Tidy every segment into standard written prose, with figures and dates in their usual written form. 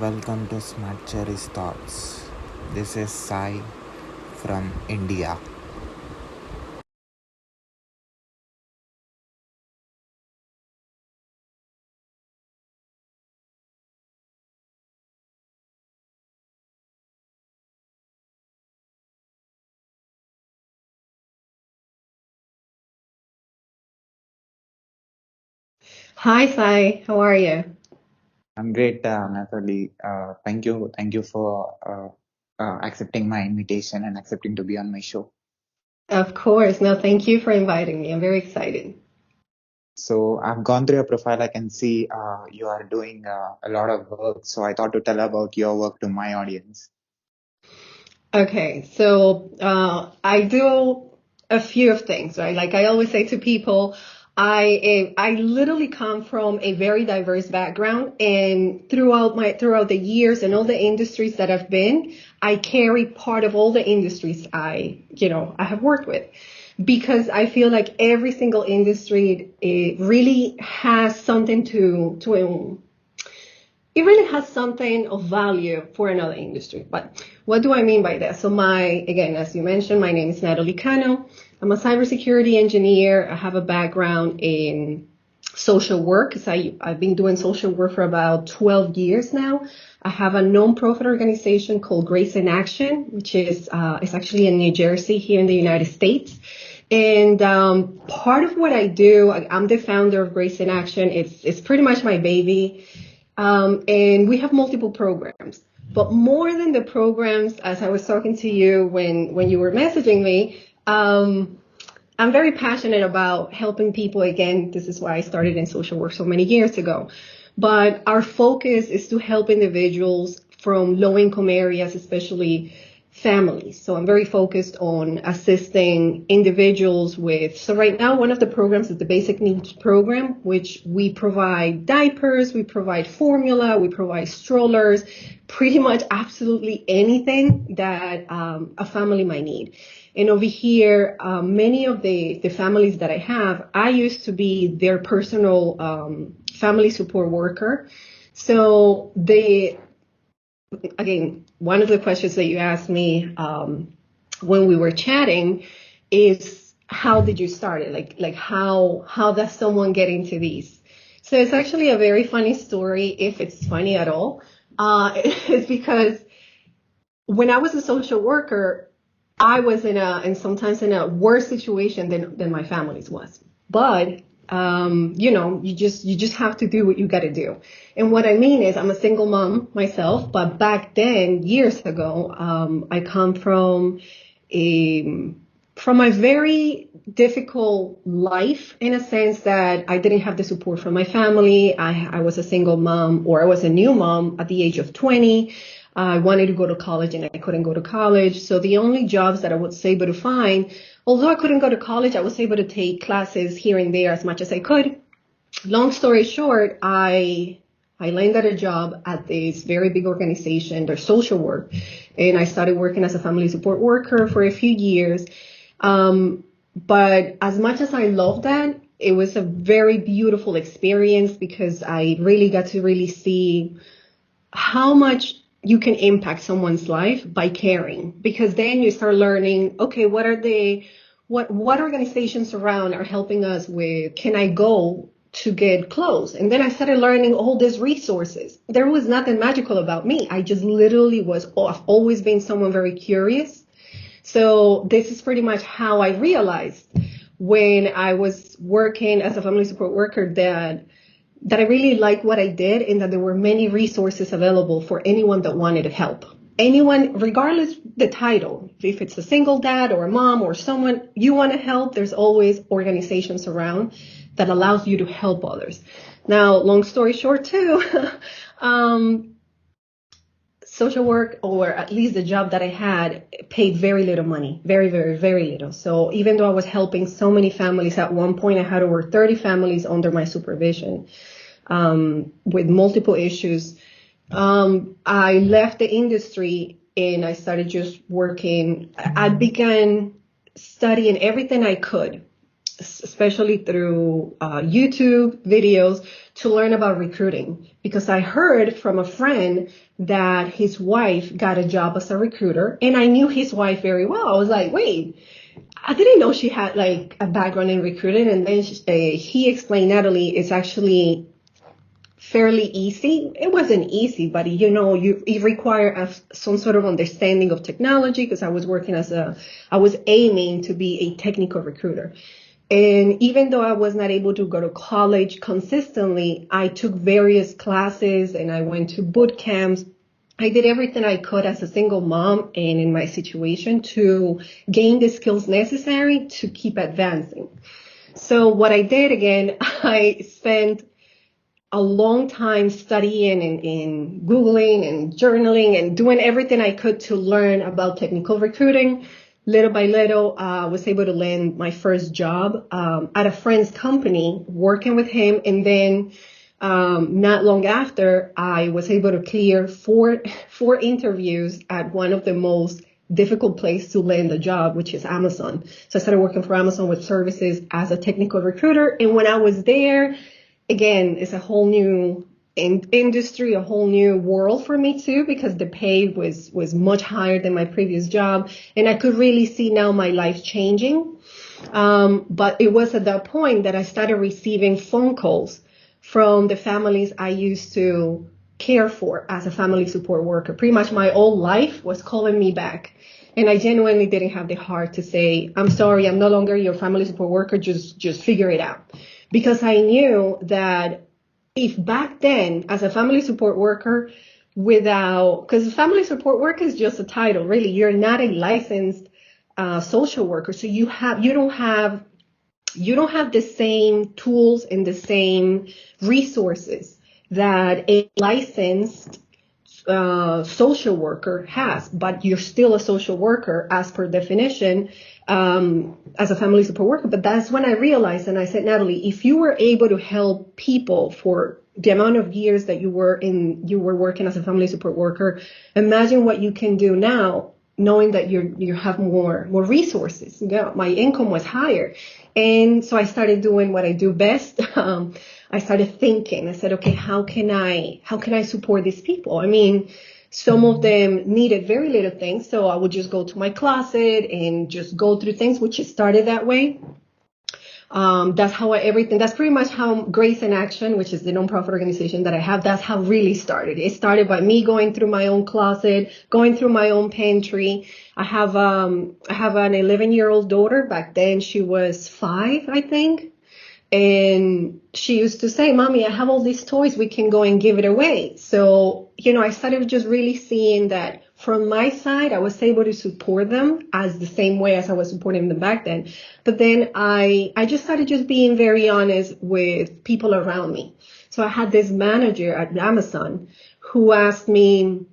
Welcome to Smart Cherry's Thoughts. This is Sai from India. Hi, Sai. How are you? I'm great, Nathalie. Thank you for accepting my invitation and accepting to be on my show. Of course. No, thank you for inviting me. I'm very excited. So I've gone through your profile. I can see you are doing a lot of work. So I thought to tell about your work to my audience. Okay, so I do a few of things, right? Like I always say to people, I literally come from a very diverse background, and throughout the years and all the industries that I've been, I carry part of all the industries I have worked with, because I feel like every single industry it really has something to it really has something of value for another industry. But what do I mean by that? So again, as you mentioned, my name is Natalie Cano. I'm a cybersecurity engineer. I have a background in social work because I've been doing social work for about 12 years now. I have a non-profit organization called Grace in Action, which is it's actually in New Jersey here in the United States. And part of what I do, I'm the founder of Grace in Action. It's pretty much my baby. And we have multiple programs. But more than the programs, as I was talking to you when you were messaging me, I'm very passionate about helping people. Again, this is why I started in social work so many years ago. But our focus is to help individuals from low income areas, especially families. So I'm very focused on assisting individuals with, so right now, one of the programs is the basic needs program, which we provide diapers, we provide formula, we provide strollers, pretty much absolutely anything that a family might need. And over here, many of the families that I have, I used to be their personal family support worker. So again, one of the questions that you asked me when we were chatting is how did you start it? Like how does someone get into these? So it's actually a very funny story, if it's funny at all. It's because when I was a social worker, I was and sometimes in a worse situation than my family's was. But you just have to do what you got to do. And what I mean is, I'm a single mom myself, but back then, years ago, I come a from a very difficult life, in a sense that I didn't have the support from my family. I was a single mom, or I was a new mom at the age of 20. I wanted to go to college and I couldn't go to college. So the only jobs that I was able to find, although I couldn't go to college, I was able to take classes here and there as much as I could. Long story short, I landed a job at this very big organization, their social work, and I started working as a family support worker for a few years. But as much as I loved that, it was a very beautiful experience because I really got to really see how much you can impact someone's life by caring, because then you start learning, okay, what organizations around are helping us with, can I go to get clothes? And then I started learning all these resources. There was nothing magical about me. I just literally I've always been someone very curious. So this is pretty much how I realized when I was working as a family support worker that I really liked what I did, and that there were many resources available for anyone that wanted to help. Anyone, regardless the title, if it's a single dad or a mom or someone you want to help, there's always organizations around that allows you to help others. Now, long story short too, um, social work, or at least the job that I had, paid very little money, very, very, very little. So even though I was helping so many families, at one point I had over 30 families under my supervision, with multiple issues. I left the industry and I started just working. I began studying everything I could, especially through YouTube videos, to learn about recruiting because I heard from a friend that his wife got a job as a recruiter, and I knew his wife very well. I was like, wait, I didn't know she had like a background in recruiting. And then he explained, Natalie, it's actually fairly easy. It wasn't easy, but you require some sort of understanding of technology because I was aiming to be a technical recruiter. And even though I was not able to go to college consistently, I took various classes and I went to boot camps. I did everything I could as a single mom and in my situation to gain the skills necessary to keep advancing. So what I did again, I spent a long time studying and Googling and journaling and doing everything I could to learn about technical recruiting. Little by little, I was able to land my first job at a friend's company, working with him. And then not long after, I was able to clear four interviews at one of the most difficult place to land a job, which is Amazon. So I started working for Amazon with services as a technical recruiter. And when I was there, again, it's a whole new industry, a whole new world for me too, because the pay was much higher than my previous job. And I could really see now my life changing. But it was at that point that I started receiving phone calls from the families I used to care for as a family support worker. Pretty much my whole life was calling me back. And I genuinely didn't have the heart to say, I'm sorry, I'm no longer your family support worker, just figure it out. Because I knew that if back then, as a family support worker, because family support worker is just a title, really, you're not a licensed social worker, so you don't have the same tools and the same resources that a licensed social worker has, but you're still a social worker as per definition, as a family support worker. But that's when I realized, and I said, Natalie, if you were able to help people for the amount of years that you were working as a family support worker, imagine what you can do now, knowing that you have more resources. My income was higher. And so I started doing what I do best. I started thinking. I said, okay, how can I support these people? I mean, some of them needed very little things, so I would just go to my closet and just go through things, which it started that way. That's pretty much how Grace in Action, which is the nonprofit organization that I have, that's how it really started. It started by me going through my own closet, going through my own pantry. I have an 11-year-old daughter. Back then she was 5, I think. And she used to say, Mommy, I have all these toys. We can go and give it away. So, I started just really seeing that from my side, I was able to support them as the same way as I was supporting them back then. But then I just started just being very honest with people around me. So I had this manager at Amazon who asked me,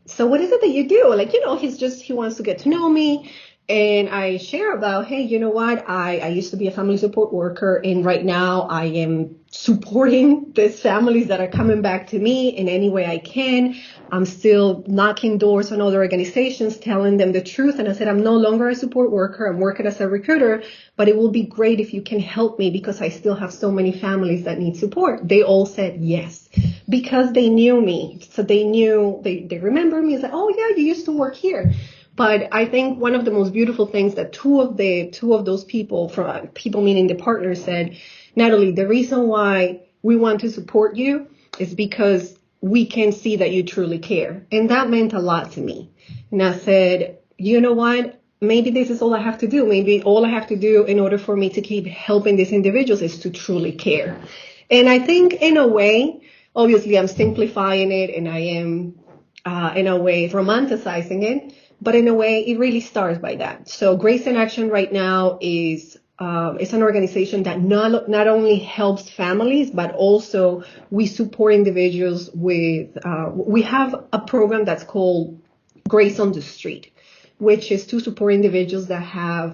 so what is it that you do? Like, he wants to get to know me. And I share about, hey, you know what? I used to be a family support worker, and right now I am supporting these families that are coming back to me in any way I can. I'm still knocking doors on other organizations, telling them the truth. And I said, I'm no longer a support worker. I'm working as a recruiter, but it will be great if you can help me because I still have so many families that need support. They all said yes because they knew me. So they remember me and said, oh yeah, you used to work here. But I think one of the most beautiful things that two of those people, meaning the partners, said, Natalie, the reason why we want to support you is because we can see that you truly care. And that meant a lot to me. And I said, you know what? Maybe this is all I have to do. Maybe all I have to do in order for me to keep helping these individuals is to truly care. And I think in a way, obviously I'm simplifying it and I am, in a way, romanticizing it. But in a way, it really starts by that. So Grace in Action right now is an organization that not only helps families, but also we support individuals with, we have a program that's called Grace on the Street, which is to support individuals that have,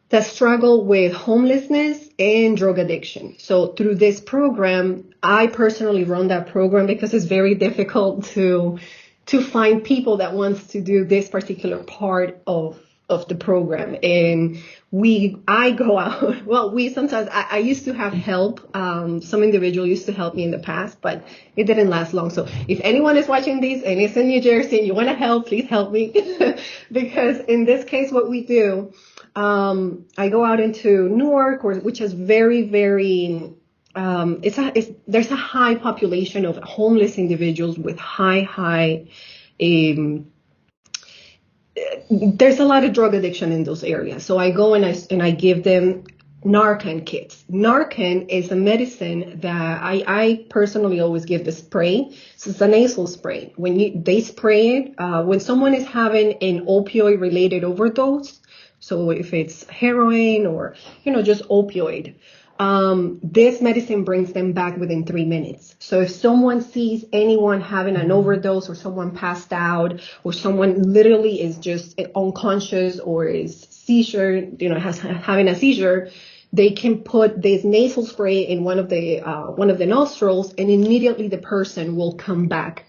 that struggle with homelessness and drug addiction. So through this program, I personally run that program because it's very difficult to find people that wants to do this particular part of the program. And I go out. Well, sometimes I used to have help. Some individual used to help me in the past, but it didn't last long. So if anyone is watching this and it's in New Jersey and you want to help, please help me. Because in this case, what we do, I go out into Newark, which is very, very, there's a high population of homeless individuals with high, um, there's a lot of drug addiction in those areas. So I go and I give them Narcan kits. Narcan is a medicine that I personally always give the spray. So it's a nasal spray. They spray it when someone is having an opioid related overdose. So if it's heroin or, just opioid, this medicine brings them back within 3 minutes. So if someone sees anyone having an overdose or someone passed out or someone literally is just unconscious or is having a seizure, they can put this nasal spray in one of the nostrils, and immediately the person will come back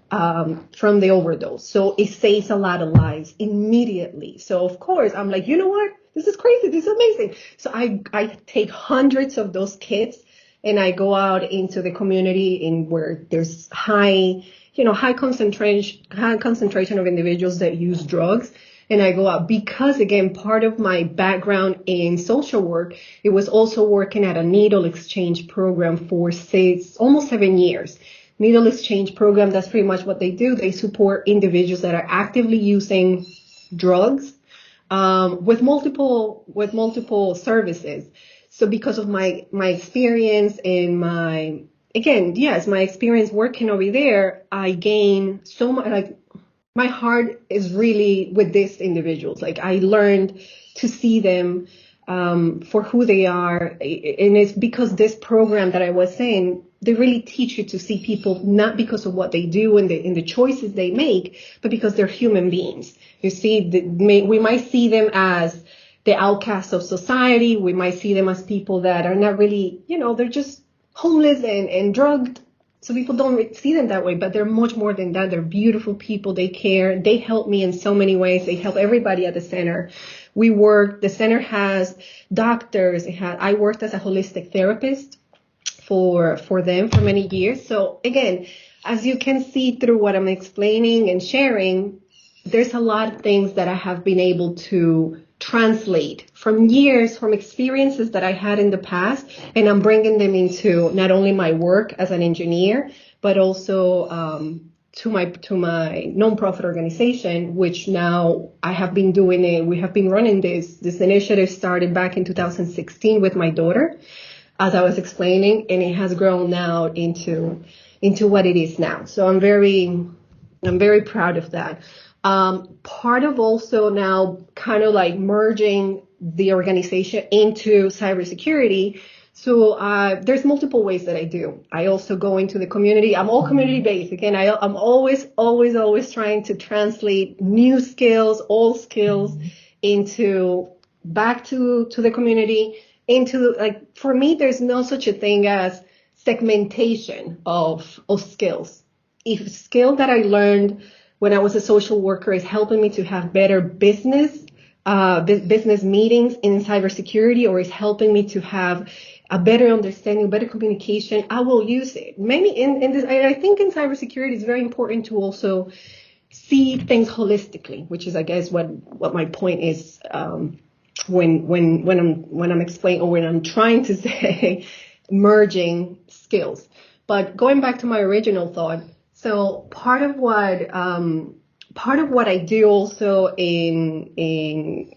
from the overdose. So it saves a lot of lives immediately. So of course I'm like, you know what? This is crazy. This is amazing. So I take hundreds of those kits and I go out into the community in where there's high concentration of individuals that use drugs. And I go out because, again, part of my background in social work, it was also working at a needle exchange program for almost 7 years. Needle exchange program, that's pretty much what they do. They support individuals that are actively using drugs with multiple services. So because of my experience and my experience working over there, I gain so much, like, my heart is really with these individuals. Like, I learned to see them for who they are. And it's because this program that I was saying, they really teach you to see people not because of what they do and the choices they make, but because they're human beings. You see, we might see them as the outcasts of society. We might see them as people that are not really, they're just homeless and drugged. So people don't see them that way, but they're much more than that. They're beautiful people. They care. They help me in so many ways. They help everybody at the center. The center has doctors. I worked as a holistic therapist for them for many years. So again, as you can see through what I'm explaining and sharing, there's a lot of things that I have been able to translate from experiences that I had in the past, and I'm bringing them into not only my work as an engineer, but also to my nonprofit organization, which now I have been doing it. We have been running this initiative started back in 2016 with my daughter, as I was explaining, and it has grown now into what it is now. So I'm very proud of that. Part of also now kind of like merging the organization into cybersecurity. So there's multiple ways that I do. I also go into the community. I'm all community based. Again, I'm always trying to translate new skills, old skills back to the community. For me, there's no such a thing as segmentation of skills. If skill that I learned when I was a social worker is helping me to have better business meetings in cybersecurity, or is helping me to have a better understanding, better communication, I will use it. I think in cybersecurity it's very important to also see things holistically, which is, I guess, what my point is when I'm explaining, or when I'm trying to say merging skills. But going back to my original thought. So part of what I do also through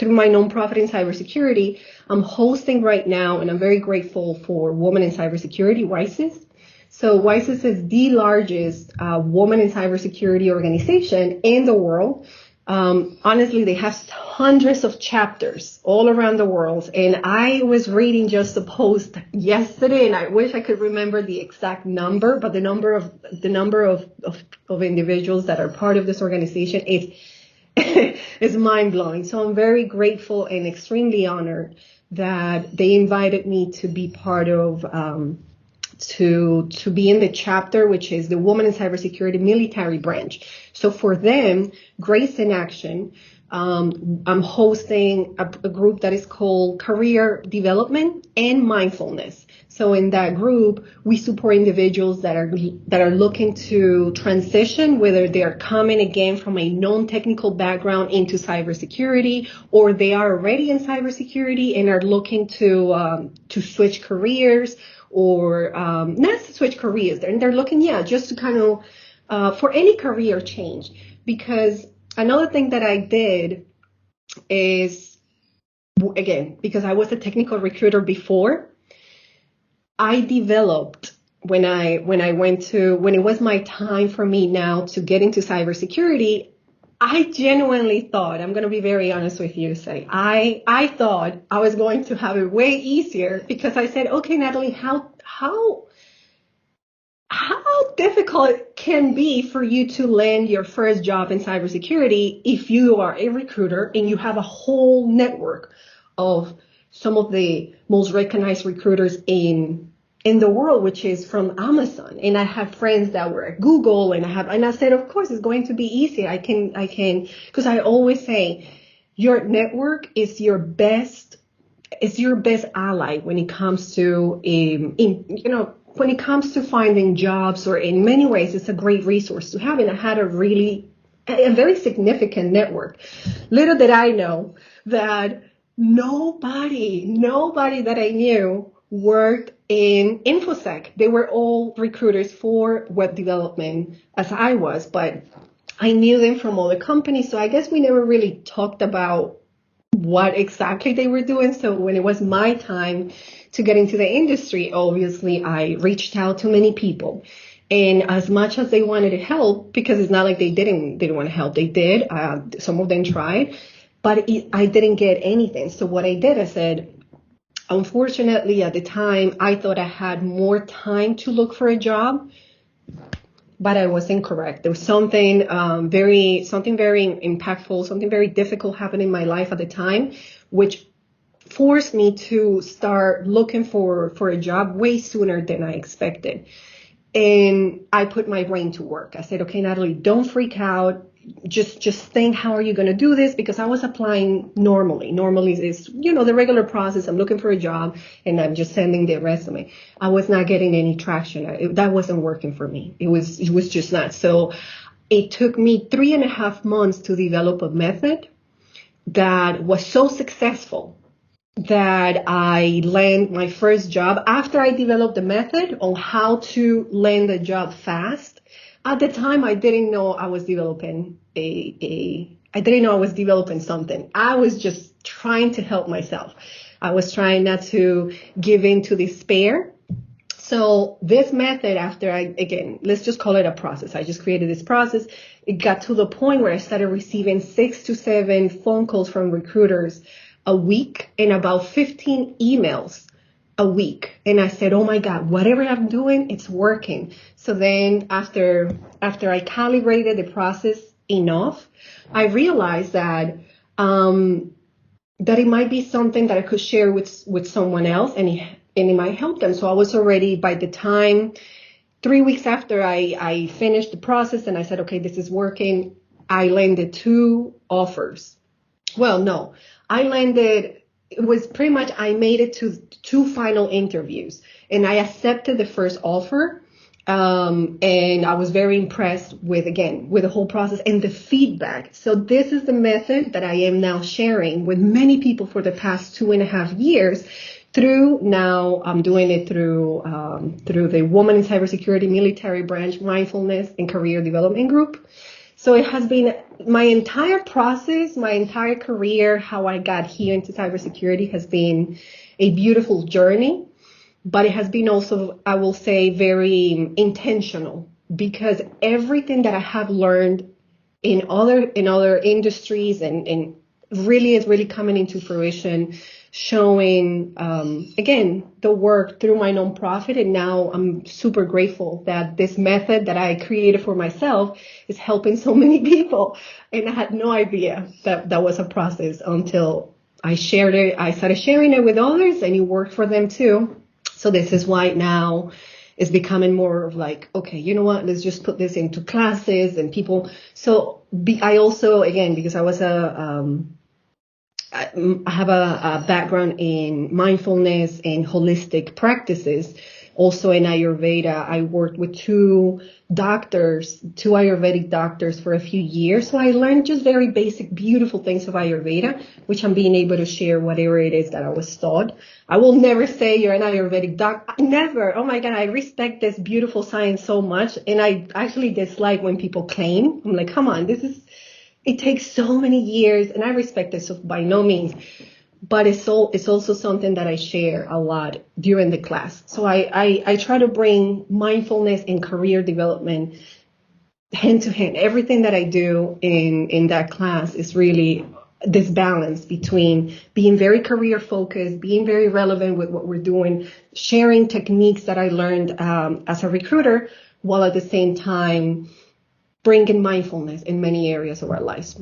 my nonprofit in cybersecurity, I'm hosting right now, and I'm very grateful for Women in Cybersecurity, WISES. So WISES is the largest woman in cybersecurity organization in the world. Honestly, they have hundreds of chapters all around the world. And I was reading just a post yesterday, and I wish I could remember the exact number, but the number of individuals that are part of this organization is mind blowing. So I'm very grateful and extremely honored that they invited me to be part of, to be in the chapter, which is the Women in Cybersecurity Military Branch. So for them, Grace in Action, I'm hosting a group that is called Career Development and Mindfulness. So in that group, we support individuals that are looking to transition, whether they are coming again from a non-technical background into cybersecurity, or they are already in cybersecurity and are looking to switch careers, or not to switch careers. They're looking, just to kind of for any career change. Because another thing that I did is, again, because I was a technical recruiter before, I developed when it was my time for me now to get into cybersecurity. I genuinely thought, I'm going to be very honest with you, I thought I was going to have it way easier, because I said, okay, Natalie, how difficult it can be for you to land your first job in cybersecurity if you are a recruiter and you have a whole network of some of the most recognized recruiters in the world, which is from Amazon. And I have friends that were at Google, and I said, of course, it's going to be easy. I can, because I always say your network is your best ally when it comes to, when it comes to finding jobs, or in many ways, it's a great resource to have. And I had a very significant network. Little did I know that nobody that I knew worked in InfoSec. They were all recruiters for web development, as I was, but I knew them from other companies. So I guess we never really talked about what exactly they were doing. So when it was my time to get into the industry, obviously I reached out to many people. And as much as they wanted to help, because it's not like they didn't want to help, they did. Some of them tried, but I didn't get anything. So what I did, I said, unfortunately, at the time, I thought I had more time to look for a job, but I was incorrect. There was something very impactful, something very difficult happened in my life at the time, which forced me to start looking for a job way sooner than I expected. And I put my brain to work. I said, okay, Natalie, don't freak out. Just think, how are you going to do this? Because I was applying normally. Normally is, the regular process. I'm looking for a job and I'm just sending the resume. I was not getting any traction. That wasn't working for me. It was just not. So it took me 3.5 months to develop a method that was so successful that I landed my first job after I developed the method on how to land a job fast. At the time, I didn't know I was developing I didn't know I was developing something. I was just trying to help myself. I was trying not to give in to despair. So this method, let's just call it a process. I just created this process. It got to the point where I started receiving 6 to 7 phone calls from recruiters a week and about 15 emails a week. And I said, oh my God, whatever I'm doing, it's working. So then after I calibrated the process enough, I realized that it might be something that I could share with someone else, and it might help them. So I was already, by the time, 3 weeks after I finished the process and I said, okay, this is working, I landed 2 offers. Well, no, it was pretty much, I made it to 2 final interviews, and I accepted the first offer. And I was very impressed with the whole process and the feedback. So this is the method that I am now sharing with many people for the past 2.5 years. I'm doing it through the Women in Cybersecurity Military Branch Mindfulness and Career Development Group. So it has been my entire process, my entire career, how I got here into cybersecurity has been a beautiful journey. But it has been also, I will say, very intentional, because everything that I have learned in other industries and really is really coming into fruition, showing, again, the work through my nonprofit. And now I'm super grateful that this method that I created for myself is helping so many people. And I had no idea that was a process until I shared it. I started sharing it with others, and it worked for them too. So this is why now It's becoming more of like, okay, you know what? Let's just put this into classes and people. So I also, again, because I have a background in mindfulness and holistic practices. Also in Ayurveda, I worked with two Ayurvedic doctors for a few years. So I learned just very basic, beautiful things of Ayurveda, which I'm being able to share whatever it is that I was taught. I will never say you're an Ayurvedic doc. Never. Oh my God, I respect this beautiful science so much. And I actually dislike when people claim. I'm like, come on, it takes so many years, and I respect this by no means, but it's also something that I share a lot during the class. So I try to bring mindfulness and career development hand to hand. Everything that I do in that class is really this balance between being very career focused, being very relevant with what we're doing, sharing techniques that I learned as a recruiter, while at the same time bringing mindfulness in many areas of our lives.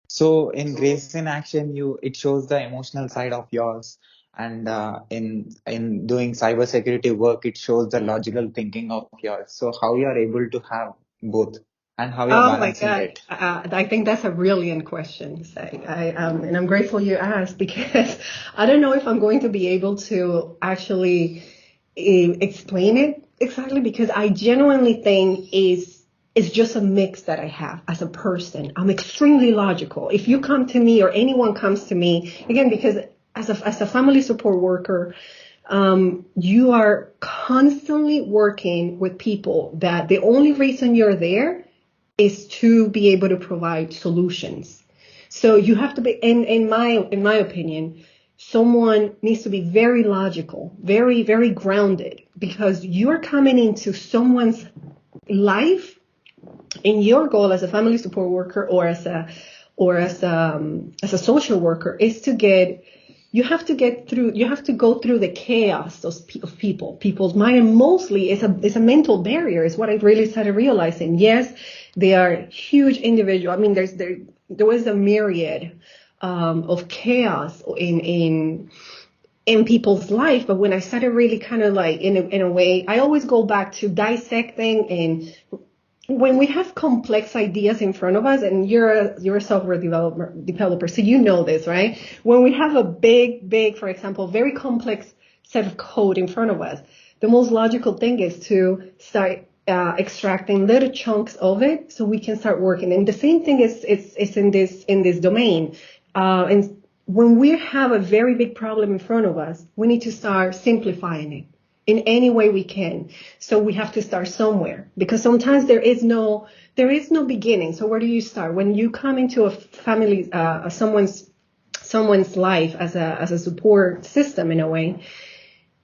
So in Grace in Action, it shows the emotional side of yours, and in doing cybersecurity work, it shows the logical thinking of yours. So how you are able to have both, and how you're Oh my balancing God. it? I think that's a brilliant question, Say. And I'm grateful you asked because I don't know if I'm going to be able to actually explain it exactly because I genuinely think it's just a mix that I have as a person. I'm extremely logical. If you come to me or anyone comes to me, again, because as a family support worker, you are constantly working with people that the only reason you're there is to be able to provide solutions. So you have to be, in my opinion, someone needs to be very logical, very, very grounded, because you're coming into someone's life, and your goal as a family support worker or as a social worker is to get you have to go through the chaos of people's mind, and mostly it's a mental barrier is what I really started realizing. Yes, they are huge individual. I mean, there was a myriad of chaos in people's life, but when I started really kind of like in a way, I always go back to dissecting. And when we have complex ideas in front of us, and you're a software developer, so you know this, right? When we have a big, for example, very complex set of code in front of us, the most logical thing is to start extracting little chunks of it so we can start working. And the same thing is in this domain. And when we have a very big problem in front of us, we need to start simplifying it in any way we can. So we have to start somewhere, because sometimes there is no beginning. So where do you start? When you come into a family, someone's life as a support system in a way,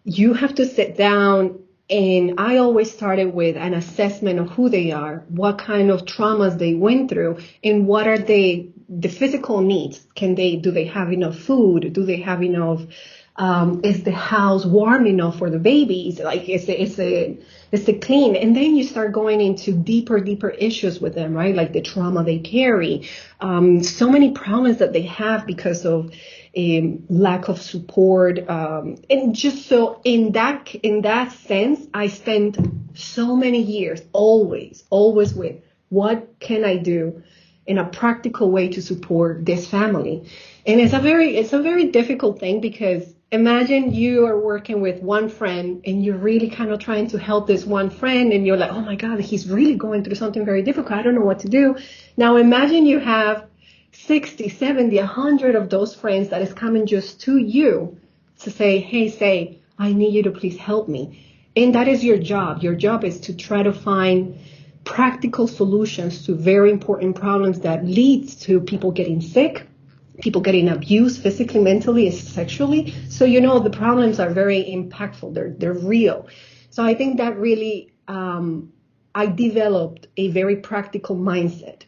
you have to sit down. And I always started with an assessment of who they are, what kind of traumas they went through, and what are the physical needs. Do they have enough food? Do they have enough? Is the house warm enough for the babies? Like, is it clean? And then you start going into deeper issues with them, right? Like the trauma they carry, so many problems that they have because of lack of support, and just so in that sense, I spent so many years always with what can I do in a practical way to support this family. And it's a very difficult thing, because imagine you are working with one friend and you're really kind of trying to help this one friend, and you're like, oh my God, he's really going through something very difficult. I don't know what to do. Now imagine you have 60, 70, 100 of those friends that is coming just to you to say, hey, I need you to please help me. And that is your job. Your job is to try to find practical solutions to very important problems that leads to people getting sick, people getting abused physically, mentally, and sexually. So, the problems are very impactful. They're real. So I think that really, I developed a very practical mindset,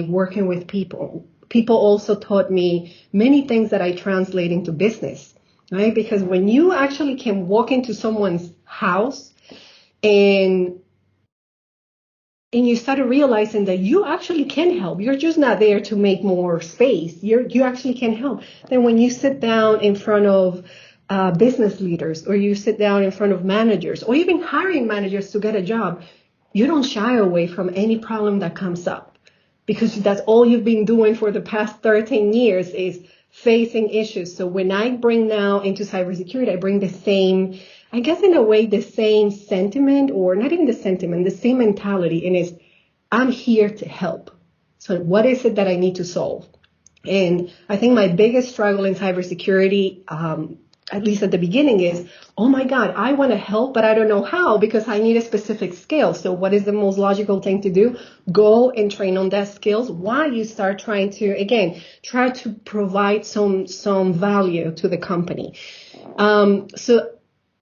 working with people. People also taught me many things that I translate into business, right? Because when you actually can walk into someone's house and you started realizing that you actually can help. You're just not there to make more space. You actually can help. Then when you sit down in front of business leaders, or you sit down in front of managers, or even hiring managers to get a job, you don't shy away from any problem that comes up, because that's all you've been doing for the past 13 years is facing issues. So when I bring now into cybersecurity, I bring the same, I guess in a way, the same sentiment, or not even the sentiment, the same mentality, and it's, I'm here to help. So what is it that I need to solve? And I think my biggest struggle in cybersecurity, at least at the beginning, is, oh my God, I want to help, but I don't know how, because I need a specific skill. So what is the most logical thing to do? Go and train on that skills while you start trying to, again, try to provide some value to the company. So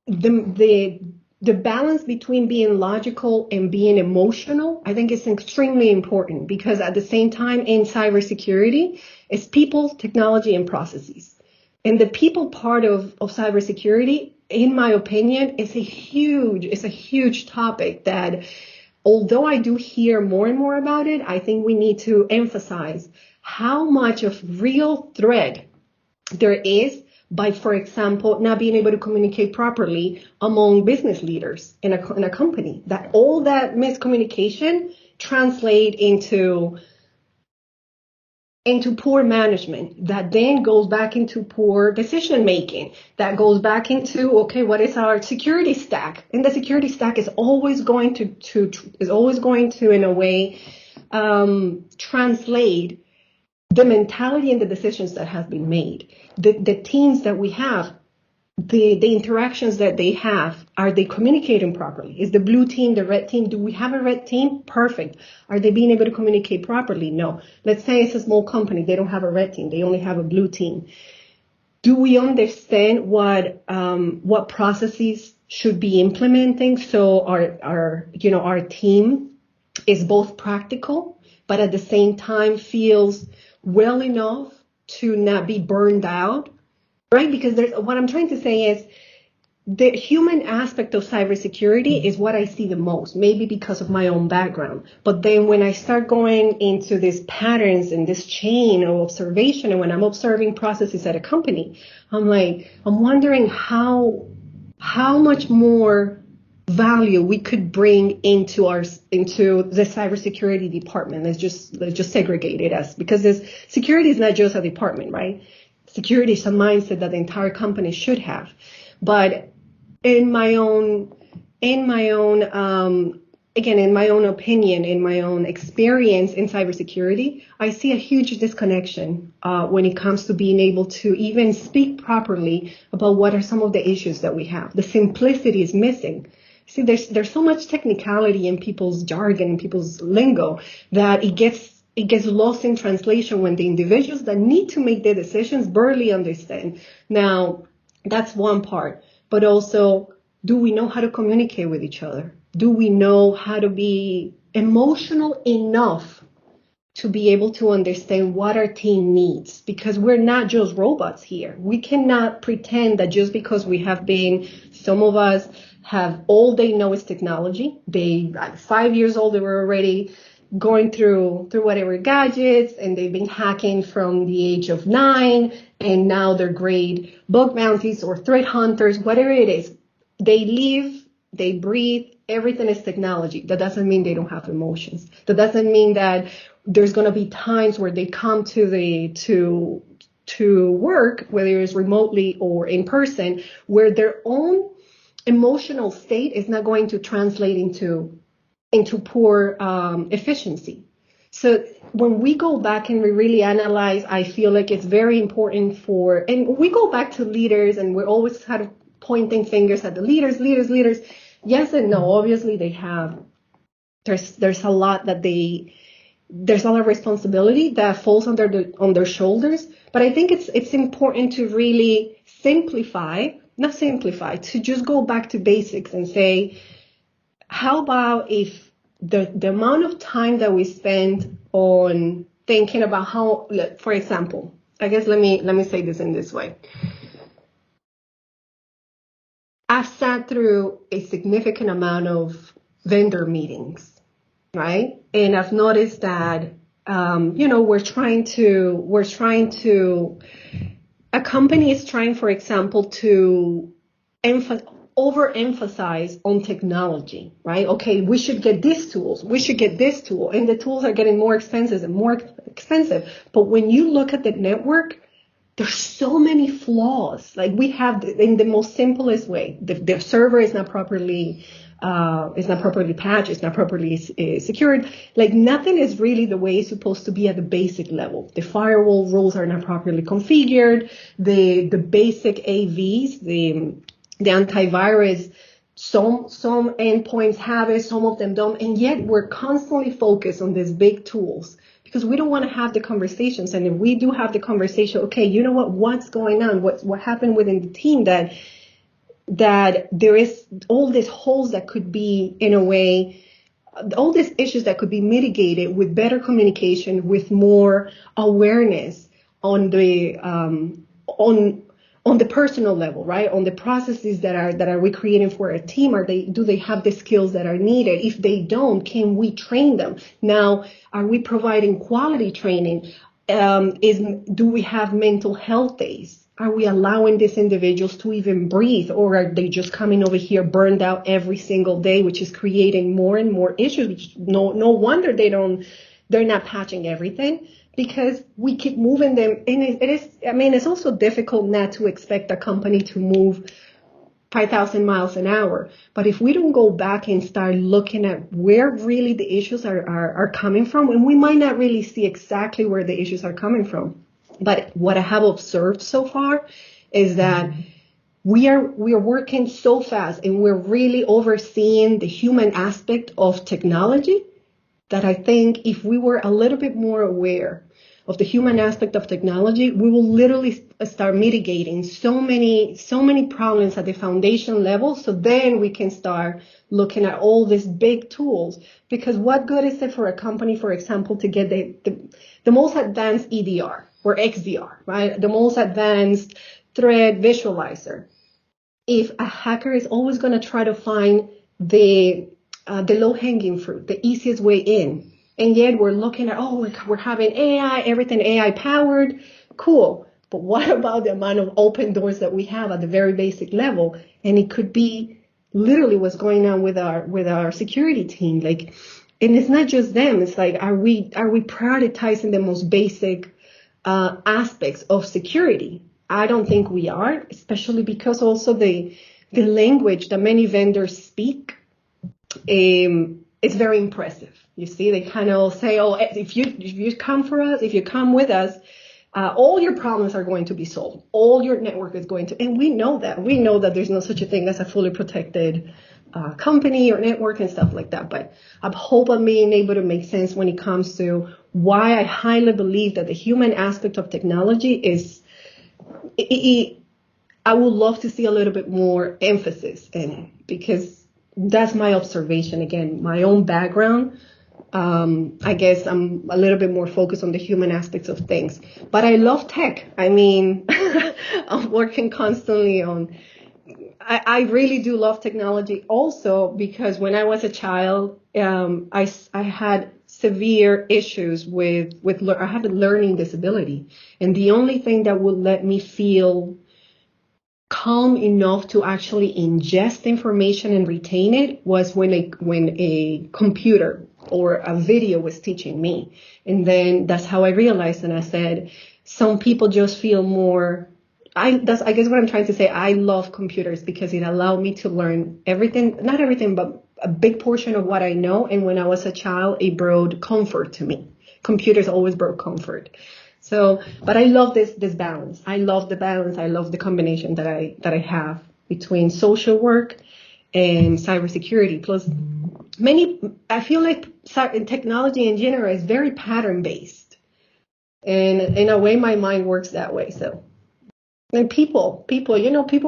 the balance between being logical and being emotional, I think is extremely important, because at the same time in cybersecurity, it's people, technology, and processes. And the people part of cybersecurity, in my opinion, is a huge topic that, although I do hear more and more about it, I think we need to emphasize how much of real threat there is by, for example, not being able to communicate properly among business leaders in a company. That all that miscommunication translate into poor management, that then goes back into poor decision making, that goes back into, okay, what is our security stack? And the security stack is always going to in a way translate the mentality and the decisions that have been made. The teams that we have, the interactions that they have, are they communicating properly? Is the blue team the red team? Do we have a red team? Perfect. Are they being able to communicate properly? No. Let's say it's a small company. They don't have a red team. They only have a blue team. Do we understand what processes should be implementing, so our team is both practical, but at the same time feels well enough to not be burned out, right? Because what I'm trying to say is, the human aspect of cybersecurity is what I see the most, maybe because of my own background. But then when I start going into these patterns and this chain of observation, and when I'm observing processes at a company, I'm wondering how much more value we could bring into the cybersecurity department. Let's just segregate it, as, because security is not just a department, right? Security is a mindset that the entire company should have. But in my own opinion, in my own experience in cybersecurity, I see a huge disconnection when it comes to being able to even speak properly about what are some of the issues that we have. The simplicity is missing. See, there's so much technicality in people's jargon, people's lingo, that it gets lost in translation when the individuals that need to make the decisions barely understand. Now, that's one part. But also, do we know how to communicate with each other? Do we know how to be emotional enough to be able to understand what our team needs? Because we're not just robots here. We cannot pretend that just because some of us have, all they know is technology. They, at 5 years old, they were already going through whatever gadgets, and they've been hacking from the age of 9, and now they're great bug bounties or threat hunters, whatever it is. They live, they breathe, everything is technology. That doesn't mean they don't have emotions. That doesn't mean that there's going to be times where they come to work, whether it's remotely or in person, where their own emotional state is not going to translate into poor efficiency. So when we go back and we really analyze, I feel like it's very important and we go back to leaders, and we're always kind of pointing fingers at the leaders. Yes and no. Obviously, there's a lot of responsibility that falls on their shoulders. But I think it's important to really to just go back to basics and say, how about if the amount of time that we spend on thinking about how, for example, I guess let me say this in this way. I've sat through a significant amount of vendor meetings, right? And I've noticed that we're trying to a company is trying, for example, to overemphasize on technology, right? Okay, we should get these tools, we should get this tool, and the tools are getting more expensive and more expensive. But when you look at the network, there's so many flaws. Like we have in the most simplest way, the server is not properly patched, it's not properly secured. Like nothing is really the way it's supposed to be at the basic level. The firewall rules are not properly configured. The basic AVs, the antivirus, some endpoints have it, some of them don't, and yet we're constantly focused on these big tools because we don't want to have the conversations. And if we do have the conversation, okay, you know what's going on? What happened within the team that there is all these holes that could be, in a way, all these issues that could be mitigated with better communication, with more awareness on the on the personal level, right? On the processes that are we creating for a team? Do they have the skills that are needed? If they don't, can we train them? Now, are we providing quality training? Do we have mental health days? Are we allowing these individuals to even breathe, or are they just coming over here burned out every single day, which is creating more and more issues? Which no wonder they're not patching everything, because we keep moving them. And it's also difficult not to expect a company to move 5,000 miles an hour. But if we don't go back and start looking at where really the issues are coming from, and we might not really see exactly where the issues are coming from. But what I have observed so far is that we are working so fast, and we're really overseeing the human aspect of technology, that I think if we were a little bit more aware of the human aspect of technology, we will literally start mitigating so many problems at the foundation level. So then we can start looking at all these big tools. Because what good is it for a company, for example, to get the most advanced EDR or XDR, right? The most advanced threat visualizer, if a hacker is always going to try to find the low-hanging fruit, the easiest way in. And yet we're looking at, we're having AI, everything AI powered, cool. But what about the amount of open doors that we have at the very basic level? And it could be literally what's going on with our security team. Like, and it's not just them. It's like, are we prioritizing the most basic aspects of security? I don't think we are, especially because also the language that many vendors speak is very impressive. You see, they kind of say, oh, if you come for us, if you come with us, all your problems are going to be solved. All your network is going to, and we know that. We know that there's no such a thing as a fully protected company or network and stuff like that. But I hope I'm being able to make sense when it comes to why I highly believe that the human aspect of technology is, I would love to see a little bit more emphasis in it, because that's my observation. Again, my own background. I guess I'm a little bit more focused on the human aspects of things, but I love tech. I mean, I'm working constantly on, I really do love technology also, because when I was a child, I had severe issues I have a learning disability. And the only thing that would let me feel calm enough to actually ingest information and retain it was when a computer or a video was teaching me. And then that's how I realized, and I said, some people just feel more, I guess what I'm trying to say, I love computers because it allowed me to learn everything, not everything, but a big portion of what I know. And when I was a child, it brought comfort to me. Computers always brought comfort. So, but I love this balance. I love the balance. I love the combination that I have between social work and cybersecurity. Plus, I feel like technology in general is very pattern based, and in a way, my mind works that way. So, and people, people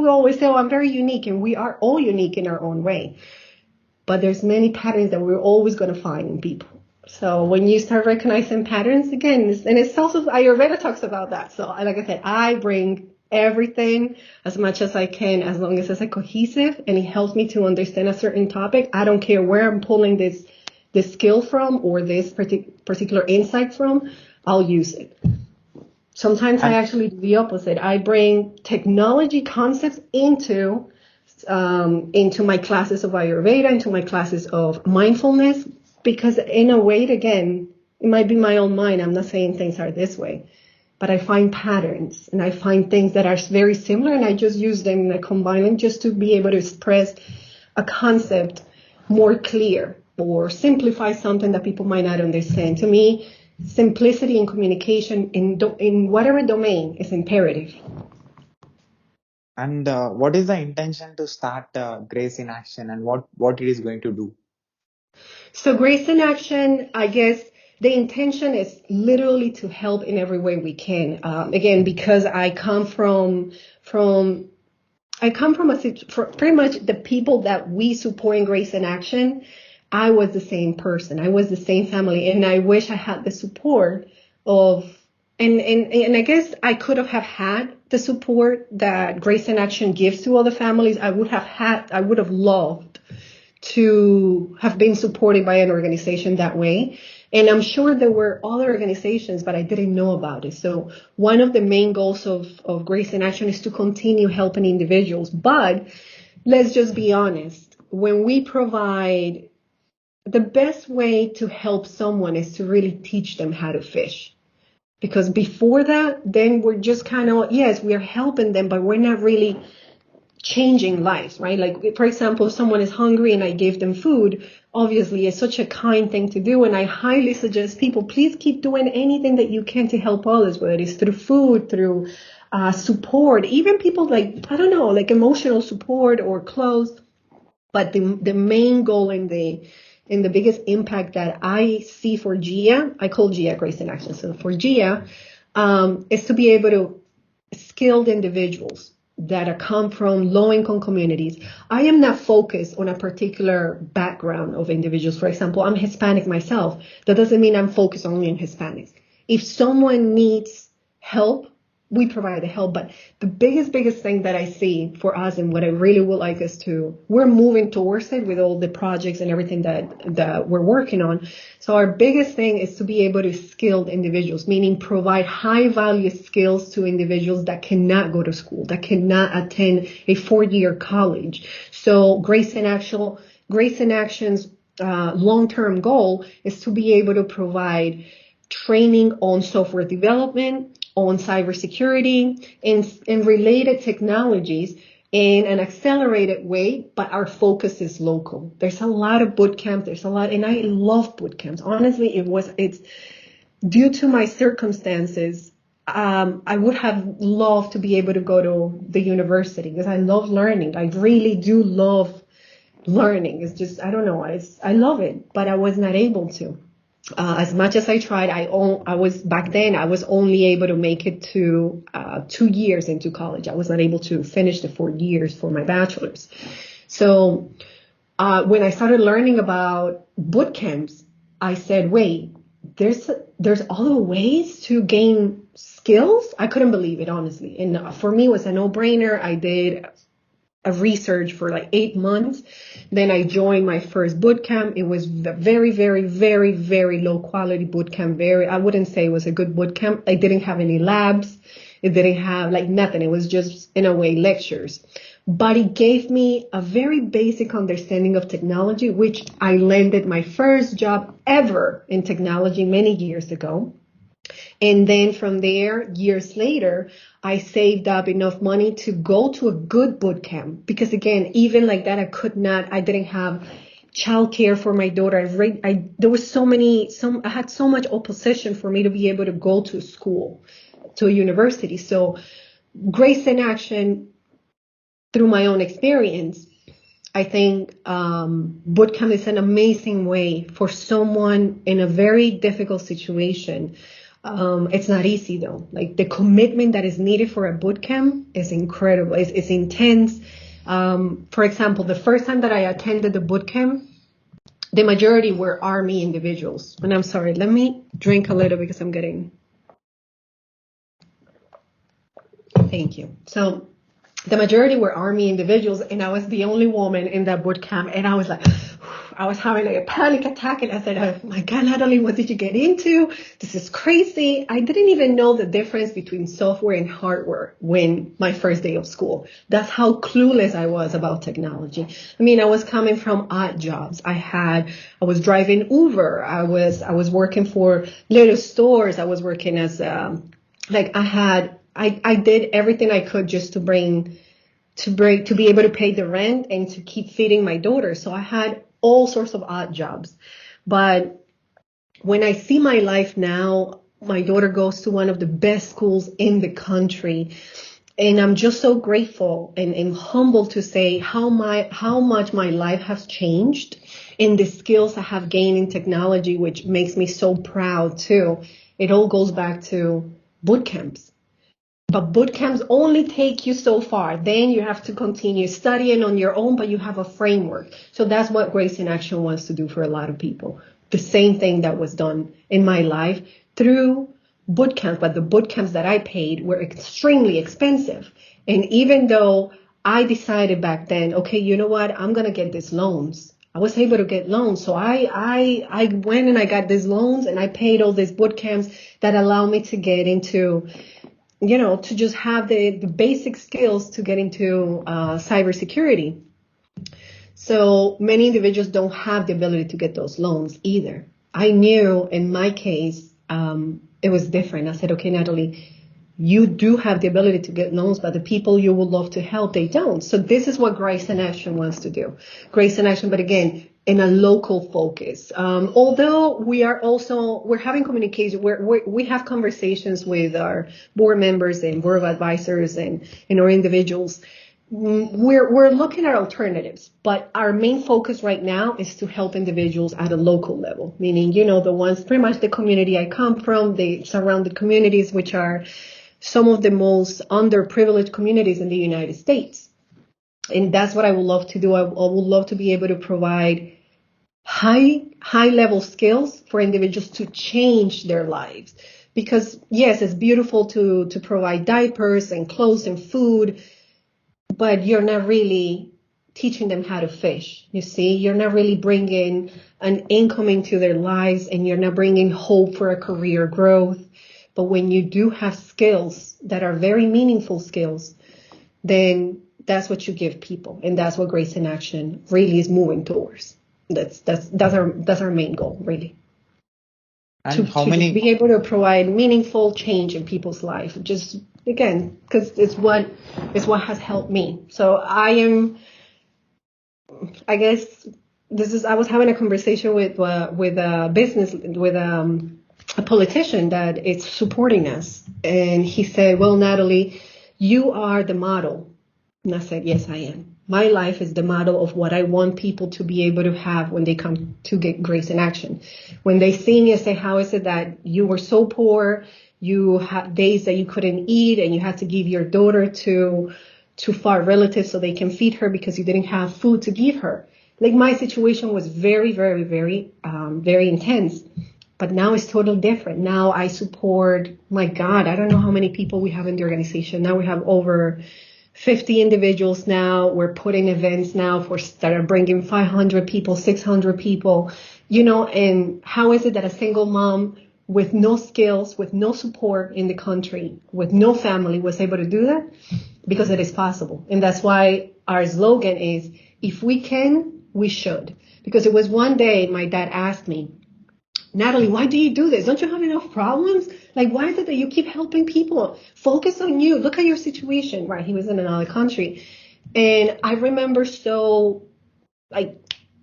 always say, "Oh, I'm very unique," and we are all unique in our own way. But there's many patterns that we're always going to find in people. So when you start recognizing patterns again, and it's also, Ayurveda talks about that. So like I said, I bring everything as much as I can, as long as it's a cohesive and it helps me to understand a certain topic. I don't care where I'm pulling this skill from or this particular insight from, I'll use it. Sometimes I And actually do the opposite. I bring technology concepts into my classes of Ayurveda, into my classes of mindfulness, because in a way, again, it might be my own mind. I'm not saying things are this way, but I find patterns and I find things that are very similar, and I just use them and I combine them just to be able to express a concept more clear or simplify something that people might not understand. To me, simplicity in communication in whatever domain is imperative. what is the intention to start Grace in Action, and what it is going to do? So Grace in Action, I guess the intention is literally to help in every way we can. Again, because I come from pretty much the people that we support in Grace in Action. I was the same person. I was the same family, and I wish I had the support of, and I guess I could have had the support that Grace in Action gives to other families. I would have loved to have been supported by an organization that way. And I'm sure there were other organizations, but I didn't know about it. So one of the main goals of Grace in Action is to continue helping individuals. But let's just be honest. When we provide, the best way to help someone is to really teach them how to fish. Because before that, then we're just kind of, yes, we're helping them, but we're not really changing lives, right? Like, for example, if someone is hungry and I gave them food, obviously it's such a kind thing to do. And I highly suggest people, please keep doing anything that you can to help others, whether it's through food, through support, even people like, I don't know, like emotional support or clothes. But the main goal and the biggest impact that I see for GIA, I call GIA Grace in Action. So for GIA, is to be able to skilled individuals that come from low-income communities. I am not focused on a particular background of individuals. For example, I'm Hispanic myself. That doesn't mean I'm focused only on Hispanics. If someone needs help, we provide the help. But the biggest thing that I see for us and what I really would like us to, we're moving towards it with all the projects and everything that we're working on. So our biggest thing is to be able to skill individuals, meaning provide high value skills to individuals that cannot go to school, that cannot attend a 4-year college. So Grace in Action's long-term goal is to be able to provide training on software development, on cybersecurity, and related technologies in an accelerated way, but our focus is local. There's a lot of boot camps. There's a lot, and I love boot camps. Honestly, it's due to my circumstances. I would have loved to be able to go to the university because I love learning. I really do love learning. It's just, I don't know. I love it, but I was not able to. As much as I tried, I was back then, I was only able to make it to 2 years into college. I was not able to finish the 4 years for my bachelor's. So when I started learning about boot camps, I said, wait, there's other ways to gain skills. I couldn't believe it, honestly. And for me, it was a no-brainer. I did a research for like 8 months. Then I joined my first boot camp. It was very, very, very, very low quality boot camp. I wouldn't say it was a good boot camp. I didn't have any labs. It didn't have like nothing. It was just, in a way, lectures. But it gave me a very basic understanding of technology, which I landed my first job ever in technology many years ago. And then from there, years later, I saved up enough money to go to a good boot camp. Because again, even like that, I didn't have childcare for my daughter. There was I had so much opposition for me to be able to go to school, to a university. So Grace in Action, through my own experience, I think bootcamp is an amazing way for someone in a very difficult situation. It's not easy though. Like the commitment that is needed for a bootcamp is incredible. It's intense. For example, the first time that I attended the bootcamp, the majority were Army individuals. And I'm sorry, let me drink a little because I'm getting. Thank you. So the majority were Army individuals, and I was the only woman in that boot camp. And I was like, I was having like a panic attack, and I said, oh my God, Natalie, what did you get into? This is crazy. I didn't even know the difference between software and hardware when my first day of school. That's how clueless I was about technology. I mean, I was coming from odd jobs. I was driving Uber. I was working for little stores. I was working as, I did everything I could just to be able to pay the rent and to keep feeding my daughter. So I had all sorts of odd jobs. But when I see my life now, my daughter goes to one of the best schools in the country. And I'm just so grateful and humbled to say how much my life has changed in the skills I have gained in technology, which makes me so proud too. It all goes back to boot camps. But boot camps only take you so far. Then you have to continue studying on your own, but you have a framework. So that's what Grace in Action wants to do for a lot of people. The same thing that was done in my life through boot camps, but the boot camps that I paid were extremely expensive. And even though I decided back then, okay, you know what, I'm going to get these loans. I was able to get loans. So I went and I got these loans and I paid all these boot camps that allow me to get into, to just have the basic skills to get into cybersecurity. So many individuals don't have the ability to get those loans either. I knew in my case, it was different. I said, okay, Natalie, you do have the ability to get loans, but the people you would love to help, they don't. So this is what Grace in Action wants to do. Grace in Action, but again, in a local focus. Although we're having communication, we have conversations with our board members and board of advisors and our individuals. We're looking at alternatives, but our main focus right now is to help individuals at a local level, meaning, the ones, pretty much the community I come from, the surrounding communities, which are some of the most underprivileged communities in the United States. And that's what I would love to do. I would love to be able to provide high level skills for individuals to change their lives. Because yes, it's beautiful to provide diapers and clothes and food, but you're not really teaching them how to fish. You see, you're not really bringing an income into their lives, and you're not bringing hope for a career growth. But when you do have skills that are very meaningful skills, then that's what you give people. And that's what Grace in Action really is moving towards. That's our main goal, really. To And how just many? be able to provide meaningful change in people's life. Just again, because it's what has helped me. So I guess I was having a conversation with a politician that is supporting us. And he said, well, Natalie, you are the model. And I said, yes, I am. My life is the model of what I want people to be able to have when they come to get Grace in Action. When they see me and say, how is it that you were so poor? You had days that you couldn't eat and you had to give your daughter to far relatives so they can feed her because you didn't have food to give her. Like my situation was very, very, very, very intense. But now it's totally different. Now I support, my God, I don't know how many people we have in the organization. Now we have over 50 individuals now. We're putting events now that are bringing 500 people, 600 people, and how is it that a single mom with no skills, with no support in the country, with no family was able to do that? Because it is possible. And that's why our slogan is, if we can, we should. Because it was one day my dad asked me, Natalie, why do you do this? Don't you have enough problems? Like, why is it that you keep helping people? Focus on you. Look at your situation. Right. He was in another country. And I remember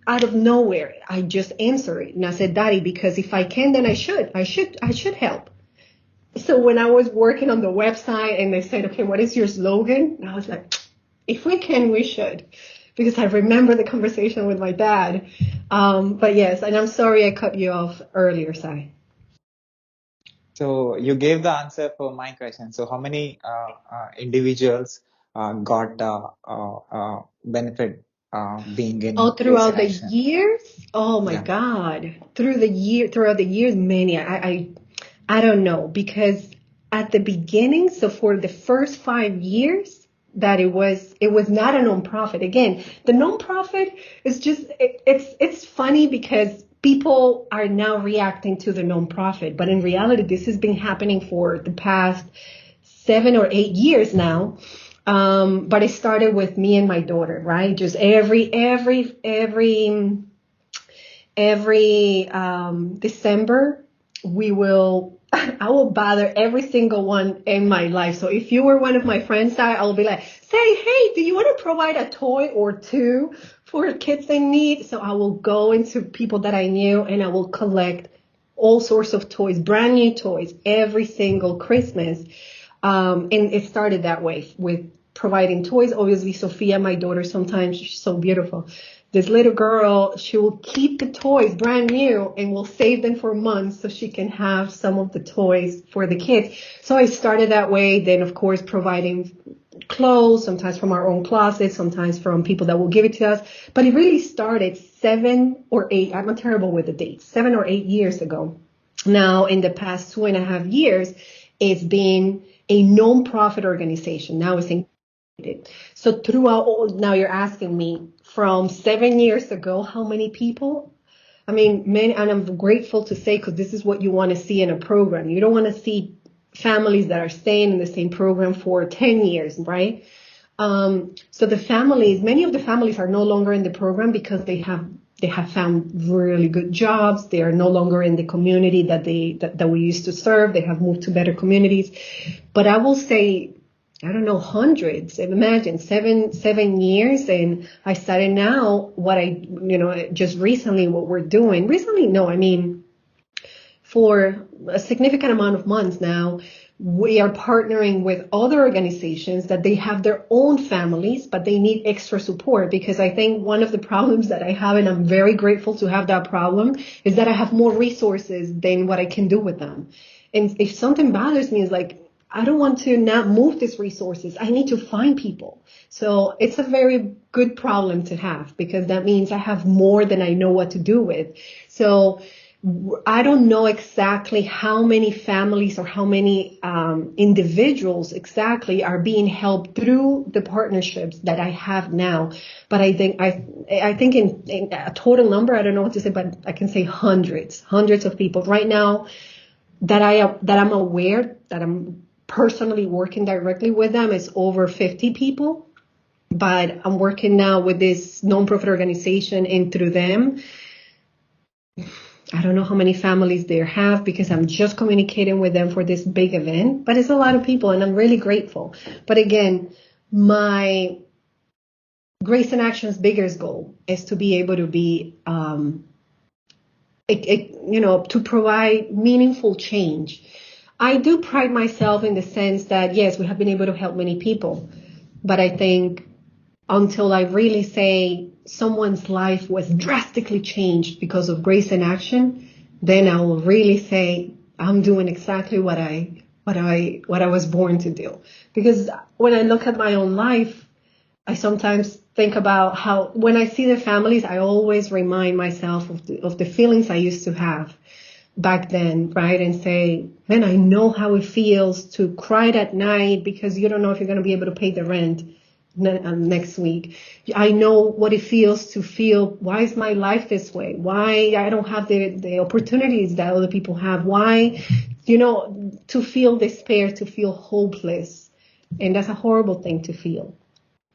out of nowhere, I just answered it. And I said, Daddy, because if I can, then I should help. So when I was working on the website and they said, okay, what is your slogan? And I was like, if we can, we should. Because I remember the conversation with my dad. But yes, and I'm sorry I cut you off earlier, Sai. So you gave the answer for my question. So how many individuals got benefit being Oh, in Grace in throughout the Action? years? Oh my Yeah. God. Throughout the years, many. I don't know, because at the beginning, so for the first 5 years, that it was not a nonprofit. Again, the nonprofit is just it's funny because people are now reacting to the nonprofit, but in reality, this has been happening for the past 7 or 8 years now. But it started with me and my daughter, right? Just every December, I will bother every single one in my life. So if you were one of my friends, I'll be like, say, hey, do you want to provide a toy or two for kids in need? So I will go into people that I knew and I will collect all sorts of toys, brand new toys, every single Christmas. And it started that way with providing toys. Obviously, Sophia, my daughter, sometimes she's so beautiful. This little girl, she will keep the toys brand new and will save them for months so she can have some of the toys for the kids. So I started that way. Then, of course, providing clothes, sometimes from our own closet, sometimes from people that will give it to us. But it really started 7 or 8, I'm terrible with the dates, 7 or 8 years ago. Now, in the past 2.5 years, it's been a non-profit organization. Now it's in. So throughout all, now you're asking me from 7 years ago, how many people? I mean, many, and I'm grateful to say, because this is what you want to see in a program. You don't want to see families that are staying in the same program for 10 years, right? So the families, many of the families are no longer in the program because they have found really good jobs. They are no longer in the community that we used to serve. They have moved to better communities. But I will say, I don't know, hundreds. Imagine 7 years, and I started now just recently what we're doing. Recently, no, I mean, for a significant amount of months now, we are partnering with other organizations that they have their own families, but they need extra support, because I think one of the problems that I have, and I'm very grateful to have that problem, is that I have more resources than what I can do with them. And if something bothers me, it's like, I don't want to not move these resources. I need to find people. So it's a very good problem to have, because that means I have more than I know what to do with. So I don't know exactly how many families or how many individuals exactly are being helped through the partnerships that I have now. But I think in a total number, I don't know what to say, but I can say hundreds of people right now that I'm aware that I'm personally working directly with them is over 50 people. But I'm working now with this nonprofit organization, and through them, I don't know how many families they have, because I'm just communicating with them for this big event, but it's a lot of people and I'm really grateful. But again, my Grace in Action's biggest goal is to be able to be, to provide meaningful change. I do pride myself in the sense that, yes, we have been able to help many people, but I think until I really say someone's life was drastically changed because of Grace in Action, then I will really say I'm doing exactly what I was born to do. Because when I look at my own life, I sometimes think about how, when I see the families, I always remind myself of the feelings I used to have back then, right? And say, man, I know how it feels to cry at night because you don't know if you're going to be able to pay the rent next week. I know what it feels to feel, why is my life this way? Why I don't have the opportunities that other people have? Why, to feel despair, to feel hopeless. And that's a horrible thing to feel.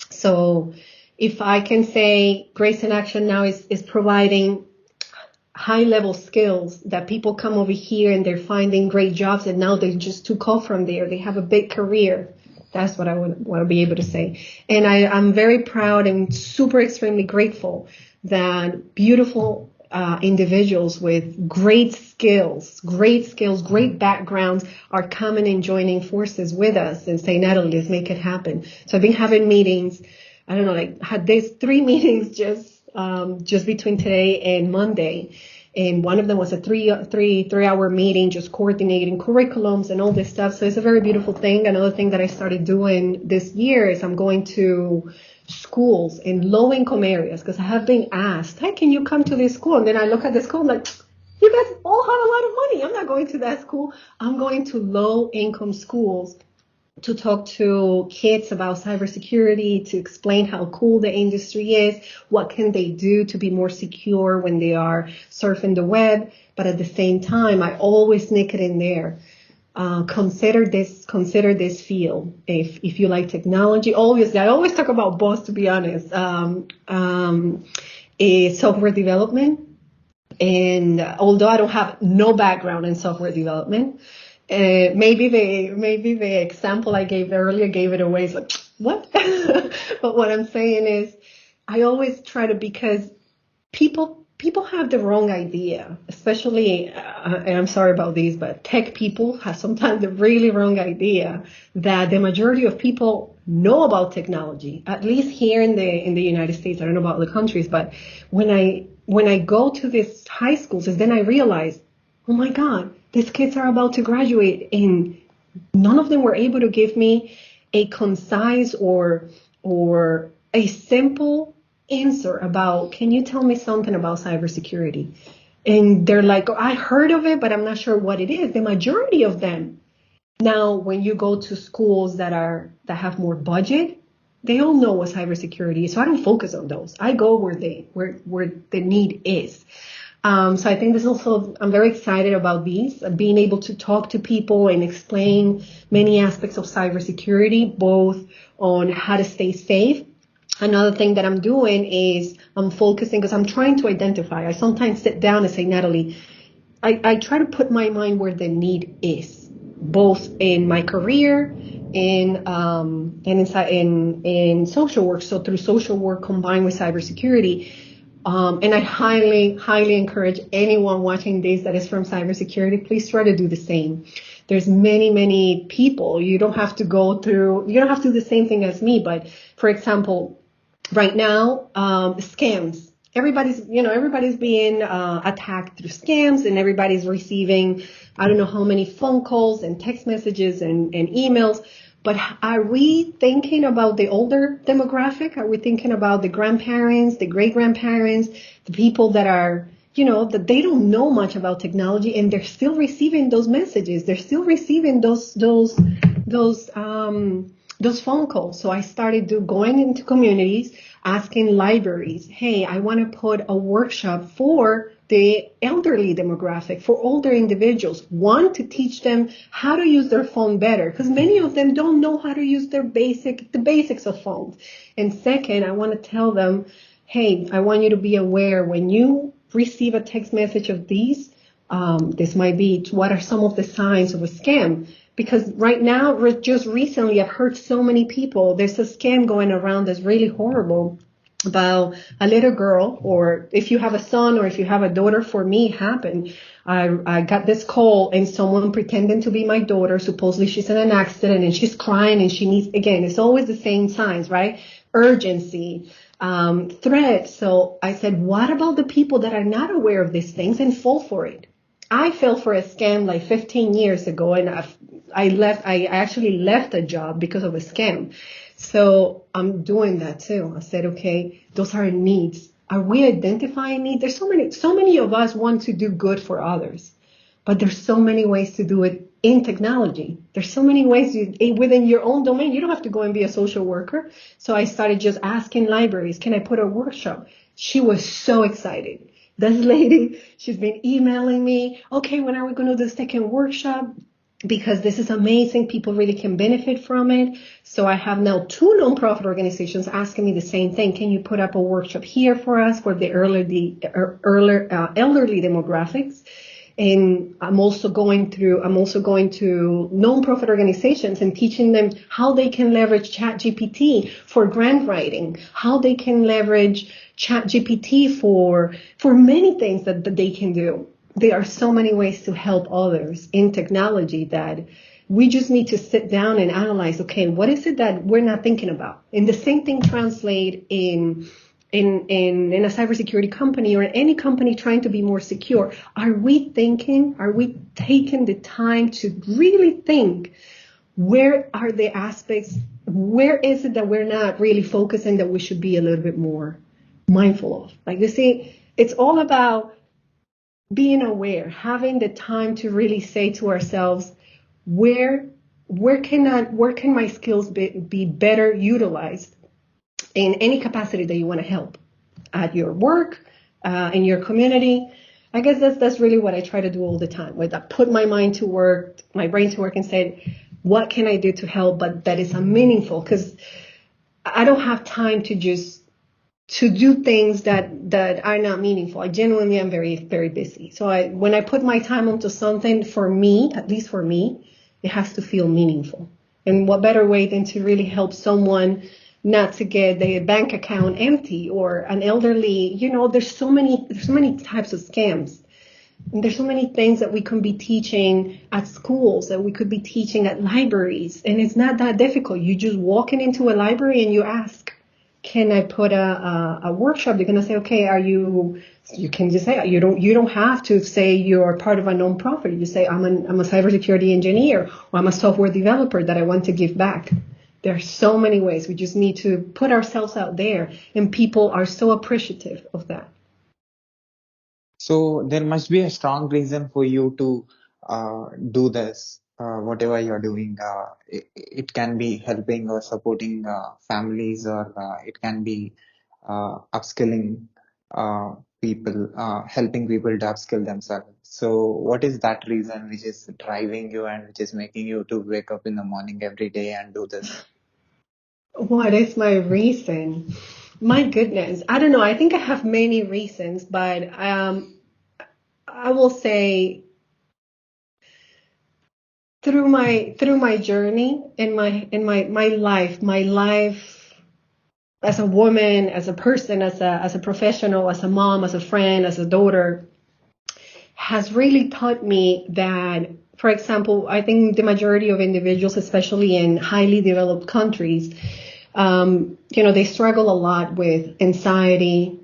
So if I can say Grace in Action now is providing high level skills that people come over here and they're finding great jobs, and now they just took off from there. They have a big career. That's what I want to be able to say. And I'm very proud and super extremely grateful that beautiful individuals with great skills, great backgrounds are coming and joining forces with us and say, Natalie, let's make it happen. So I've been having meetings. I don't know, like had these 3 meetings just between today and Monday. And one of them was a three-hour meeting, just coordinating curriculums and all this stuff. So it's a very beautiful thing. Another thing that I started doing this year is I'm going to schools in low-income areas, because I have been asked, hey, can you come to this school? And then I look at the school, I'm like, you guys all have a lot of money. I'm not going to that school. I'm going to low-income schools to talk to kids about cybersecurity, to explain how cool the industry is, what can they do to be more secure when they are surfing the web. But at the same time, I always sneak it in there. Consider this field. If you like technology, obviously, I always talk about both, to be honest. Software development. And although I don't have no background in software development, maybe the example I gave earlier gave it away. It's like, what? But what I'm saying is, I always try to, because people have the wrong idea, especially, and I'm sorry about these, but tech people have sometimes the really wrong idea that the majority of people know about technology. At least here in the United States, I don't know about other countries, but when I go to these high schools, is then I realize, oh my God, these kids are about to graduate, and none of them were able to give me a concise or a simple answer about, can you tell me something about cybersecurity? And they're like, oh, I heard of it, but I'm not sure what it is. The majority of them. Now, when you go to schools that have more budget, they all know what cybersecurity is. So I don't focus on those. I go where the need is. So I think this also, I'm very excited about these, being able to talk to people and explain many aspects of cybersecurity, both on how to stay safe. Another thing that I'm doing is I'm focusing, because I'm trying to identify. I sometimes sit down and say, Natalie, I try to put my mind where the need is, both in my career and inside in social work. So through social work combined with cybersecurity. And I highly, highly encourage anyone watching this that is from cybersecurity, please try to do the same. There's many, many people. You don't have to do the same thing as me. But for example, right now, scams. Everybody's being attacked through scams, and everybody's receiving, I don't know how many phone calls and text messages and emails. But are we thinking about the older demographic? Are we thinking about the grandparents, the great grandparents, the people that are, that they don't know much about technology, and they're still receiving those messages. They're still receiving those phone calls. So I started going into communities, asking libraries, hey, I want to put a workshop for the elderly demographic, for older individuals. One, to teach them how to use their phone better, because many of them don't know how to use the basics of phones. And second, I want to tell them, hey, I want you to be aware when you receive a text message of these, this might be, what are some of the signs of a scam? Because right now, just recently, I've heard so many people, there's a scam going around that's really horrible about a little girl, or if you have a son or if you have a daughter. For me, it happened. I got this call and someone pretending to be my daughter. Supposedly she's in an accident and she's crying and she needs, again, it's always the same signs, right? Urgency, threat. So I said, what about the people that are not aware of these things and fall for it? I fell for a scam like 15 years ago, and I actually left a job because of a scam. So I'm doing that too. I said, okay, those are needs. Are we identifying needs? There's so many of us want to do good for others, but there's so many ways to do it in technology. There's so many ways within your own domain. You don't have to go and be a social worker. So I started just asking libraries, can I put a workshop? She was so excited. This lady, she's been emailing me, okay, when are we going to do the second workshop? Because this is amazing. People really can benefit from it. So I have now 2 nonprofit organizations asking me the same thing. Can you put up a workshop here for us for the elderly demographics? And I'm also going to nonprofit organizations and teaching them how they can leverage ChatGPT for grant writing, how they can leverage ChatGPT for many things that they can do. There are so many ways to help others in technology that we just need to sit down and analyze, okay, what is it that we're not thinking about? And the same thing translate in a cybersecurity company or any company trying to be more secure. Are we taking the time to really think, where are the aspects, where is it that we're not really focusing that we should be a little bit more mindful of? Like, you see, it's all about being aware, having the time to really say to ourselves, where where can my skills be better utilized in any capacity that you want to help at your work, in your community. I guess that's really what I try to do all the time. With I put my mind to work, my brain to work, and say, what can I do to help? But that is meaningful, because I don't have time to do things that are not meaningful. I genuinely am very, very busy. So when I put my time onto something, for me, at least for me, it has to feel meaningful. And what better way than to really help someone not to get their bank account empty, or an elderly, there's so many types of scams. And there's so many things that we can be teaching at schools, that we could be teaching at libraries. And it's not that difficult. You just walking into a library and you ask, can I put a workshop? They're going to say, okay, you can just say, you don't have to say you're part of a nonprofit. You say, I'm a cybersecurity engineer, or I'm a software developer that I want to give back. There are so many ways. We just need to put ourselves out there, and people are so appreciative of that. So there must be a strong reason for you to do this, whatever you're doing. It can be helping or supporting families, or it can be upskilling people, helping people to upskill themselves. So what is that reason which is driving you and which is making you to wake up in the morning every day and do this? What is my reason? My goodness, I don't know. I think I have many reasons, but I will say, through my journey in my life as a woman, as a person, as a professional, as a mom, as a friend, as a daughter, has really taught me that, for example, I think the majority of individuals, especially in highly developed countries, they struggle a lot with anxiety,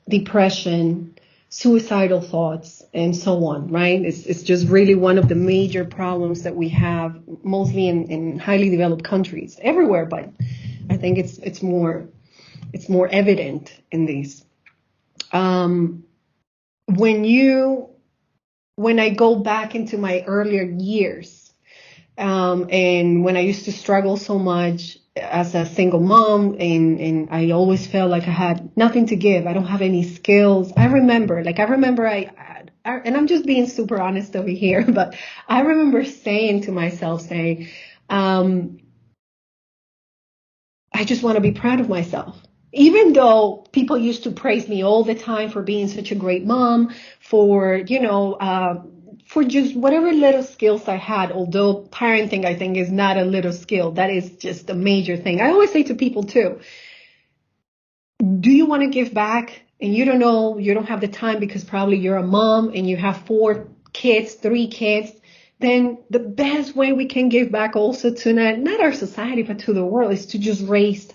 depression, suicidal thoughts, and so on, right? It's just really one of the major problems that we have, mostly in highly developed countries, everywhere, but I think it's more evident in these. Um, when I go back into my earlier years, and when I used to struggle so much as a single mom, and I always felt like I had nothing to give. I don't have any skills. I remember and I'm just being super honest over here, but I remember saying to myself, um, I just want to be proud of myself. Even though people used to praise me all the time for being such a great mom, for just whatever little skills I had, although parenting, I think, is not a little skill. That is just a major thing. I always say to people too, do you want to give back? And you don't know, you don't have the time because probably you're a mom and you have 4 kids, 3 kids. Then the best way we can give back also to not our society, but to the world, is to just raise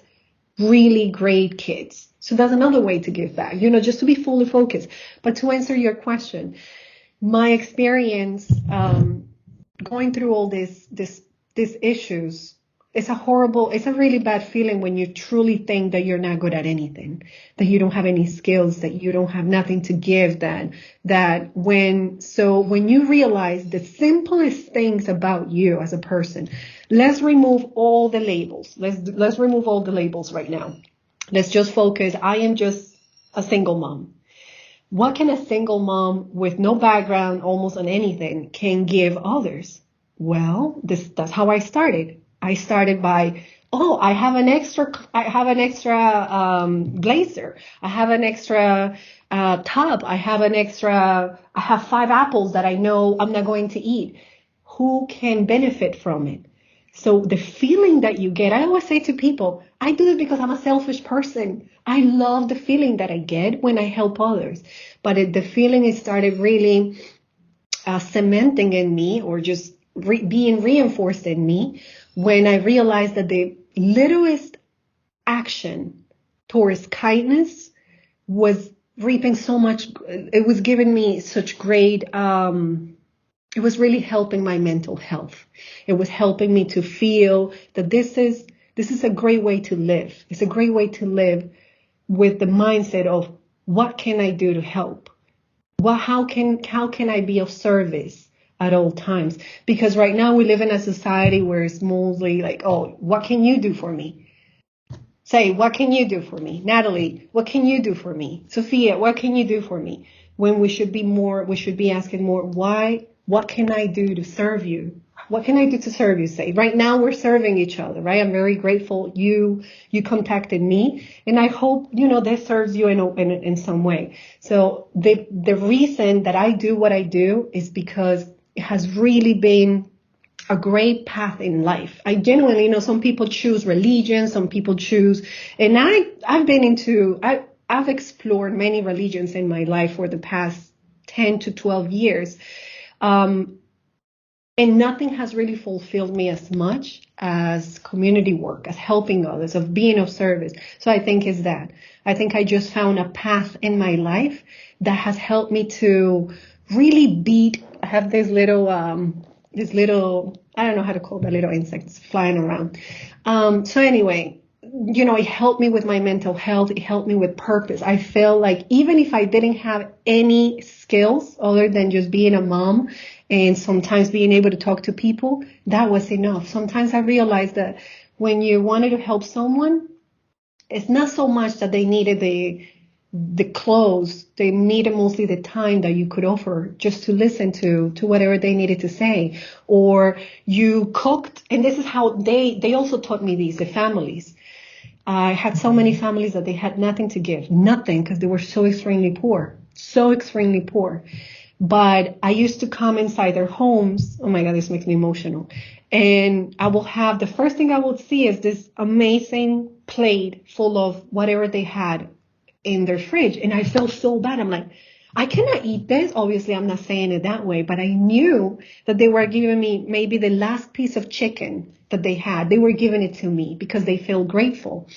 really great kids. So that's another way to give back, just to be fully focused. But to answer your question, my experience going through all these issues, it's a really bad feeling when you truly think that you're not good at anything, that you don't have any skills, that you don't have nothing to give, when you realize the simplest things about you as a person. Let's remove all the labels. Let's remove all the labels right now. Let's just focus. I am just a single mom. What can a single mom with no background almost on anything can give others? Well, that's how I started. I started by, I have an extra blazer. I have an extra tub. I have 5 apples that I know I'm not going to eat. Who can benefit from it? So the feeling that you get, I always say to people, I do this because I'm a selfish person. I love the feeling that I get when I help others. But the feeling, it started really cementing in me, or just being reinforced in me, when I realized that the littlest action towards kindness was reaping so much. It was giving me such great, it was really helping my mental health. It was helping me to feel that this is a great way to live. It's a great way to live with the mindset of, what can I do to help? How can I be of service? at all times. Because right now we live in a society where it's mostly like, oh, what can you do for me? Say, what can you do for me? Natalie, what can you do for me? Sophia, what can you do for me? When we should be asking more, what can I do to serve you? What can I do to serve you? Say, right now we're serving each other, right? I'm very grateful you contacted me, and I hope, this serves you in some way. So the reason that I do what I do is because it has really been a great path in life. I genuinely know some people choose religion, some people choose, and I've explored many religions in my life for the past 10 to 12 years. Um, and nothing has really fulfilled me as much as community work, as helping others, of being of service. So I think is that. I think I just found a path in my life that has helped me to really beat. I have this little, I don't know how to call the little insects flying around. So anyway, it helped me with my mental health. It helped me with purpose. I feel like even if I didn't have any skills other than just being a mom and sometimes being able to talk to people, that was enough. Sometimes I realized that when you wanted to help someone, it's not so much that they needed the clothes, they needed mostly the time that you could offer just to listen to whatever they needed to say. Or you cooked, and this is how they also taught me these, the families. I had so many families that they had nothing to give, nothing, because they were so extremely poor, so extremely poor. But I used to come inside their homes. Oh my God, this makes me emotional. And I will have, the first thing I would see is this amazing plate full of whatever they had in their fridge. And I felt so bad. I'm like, I cannot eat this. Obviously, I'm not saying it that way, but I knew that they were giving me maybe the last piece of chicken that they had. They were giving it to me because they feel grateful.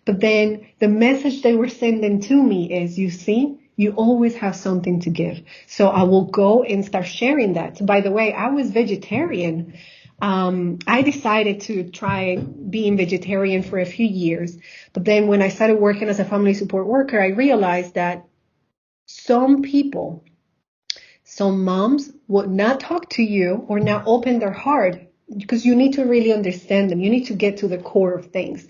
But then the message they were sending to me is, you see, you always have something to give. So I will go and start sharing that. So by the way, I was vegetarian. I decided to try being vegetarian for a few years. But then when I started working as a family support worker, I realized that some people, some moms would not talk to you or not open their heart because you need to really understand them. You need to get to the core of things.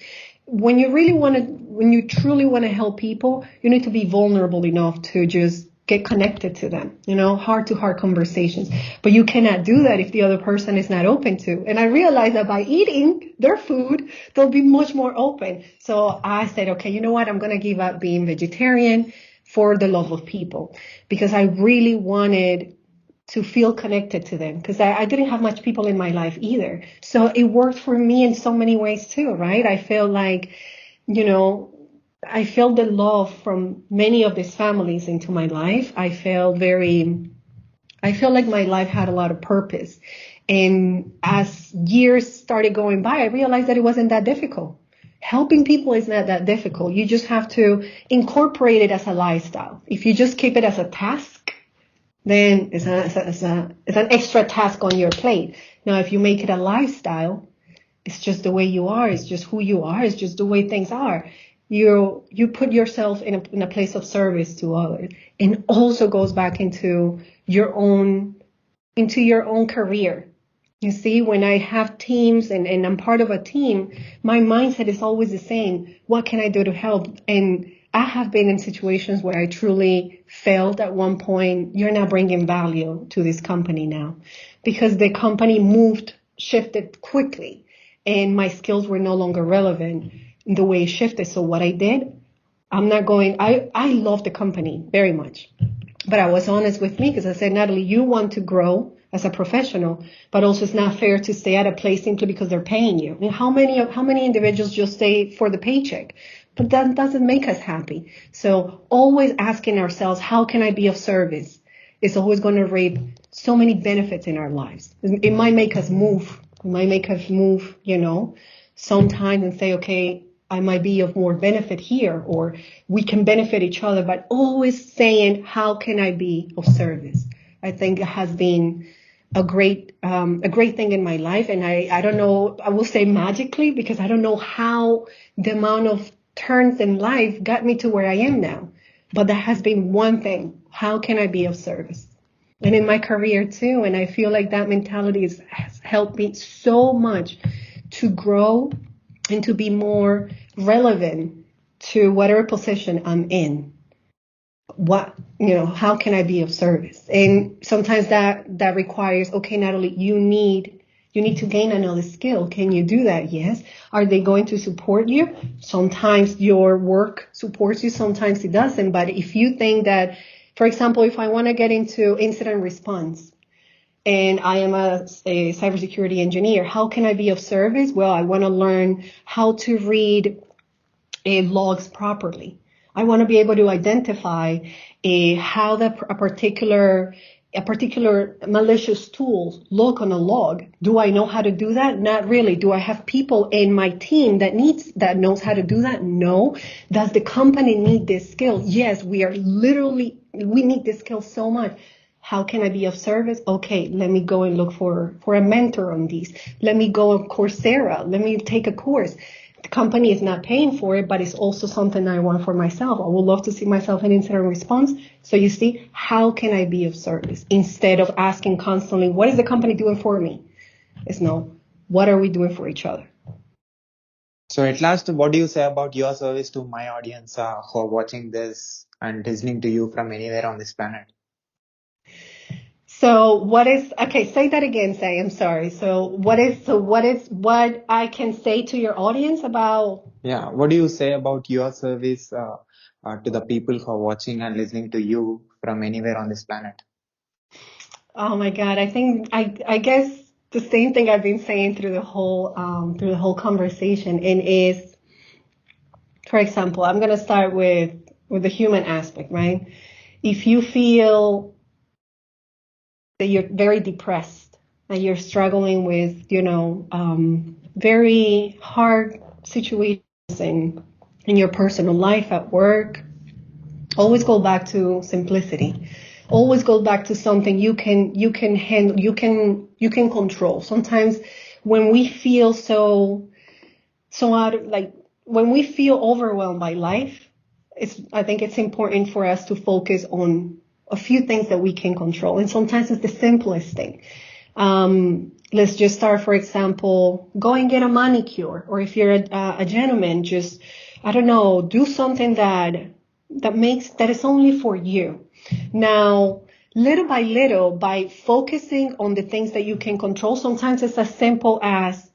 When you truly want to help people, you need to be vulnerable enough to just get connected to them, heart to heart conversations. But you cannot do that if the other person is not open to. And I realized that by eating their food, they'll be much more open. So I said, okay, you know what? I'm going to give up being vegetarian for the love of people, because I really wanted to feel connected to them, because I didn't have much people in my life either. So it worked for me in so many ways too, right? I feel like, I felt the love from many of these families into my life. I felt like my life had a lot of purpose. And as years started going by, I realized that it wasn't that difficult. Helping people is not that difficult. You just have to incorporate it as a lifestyle. If you just keep it as a task, then it's an extra task on your plate. Now, if you make it a lifestyle, it's just the way you are. It's just who you are. It's just the way things are. You put yourself in a place of service to others, and also goes back into your own career. You see, when I have teams and I'm part of a team, my mindset is always the same. What can I do to help? And I have been in situations where I truly felt at one point, you're not bringing value to this company now, because the company shifted quickly, and my skills were no longer relevant in the way it shifted. So what I did, I love the company very much. But I was honest with me, because I said, Natalie, you want to grow as a professional, but also it's not fair to stay at a place simply because they're paying you. I mean, how many individuals just stay for the paycheck? But that doesn't make us happy. So always asking ourselves, how can I be of service? It's always going to reap so many benefits in our lives. It might make us move. It might make us move, sometimes, and say, okay, I might be of more benefit here, or we can benefit each other, but always saying, how can I be of service? I think it has been a great thing in my life. And I don't know, I will say magically, because I don't know how the amount of turns in life got me to where I am now. But that has been one thing. How can I be of service? and in my career too. And I feel like that mentality has helped me so much to grow and to be more relevant to whatever position I'm in. What, how can I be of service? And sometimes that requires, okay, Natalie, you need to gain another skill. Can you do that? Yes. Are they going to support you? Sometimes your work supports you, sometimes it doesn't. But if you think that, for example, if I want to get into incident response and I am a cybersecurity engineer, how can I be of service? Well, I want to learn how to read logs properly. I want to be able to identify how a particular malicious tool look on a log. Do I know how to do that? Not really. Do I have people in my team that knows how to do that? No. Does the company need this skill? Yes, we need this skill so much. How can I be of service? Okay, let me go and look for a mentor on these. Let me go on Coursera. Let me take a course. The company is not paying for it, but it's also something I want for myself. I would love to see myself in incident response. So you see, how can I be of service? Instead of asking constantly, what is the company doing for me? It's no, what are we doing for each other? So at last, what do you say about your service to my audience who are watching this and listening to you from anywhere on this planet? So okay, say that again, I'm sorry. What I can say to your audience about. Yeah, what do you say about your service to the people who are watching and listening to you from anywhere on this planet? Oh my God, I guess the same thing I've been saying through the whole conversation, and is, for example, I'm gonna start with the human aspect, right? If you feel that you're very depressed, that you're struggling with, very hard situations in your personal life, at work, always go back to simplicity. Always go back to something you can handle, you can control. Sometimes when we feel so out of, like, when we feel overwhelmed by life, I think it's important for us to focus on a few things that we can control. And sometimes it's the simplest thing. Let's just start, for example, go and get a manicure. Or if you're a gentleman, just, I don't know, do something that is only for you. Now, little by little, by focusing on the things that you can control, sometimes it's as simple as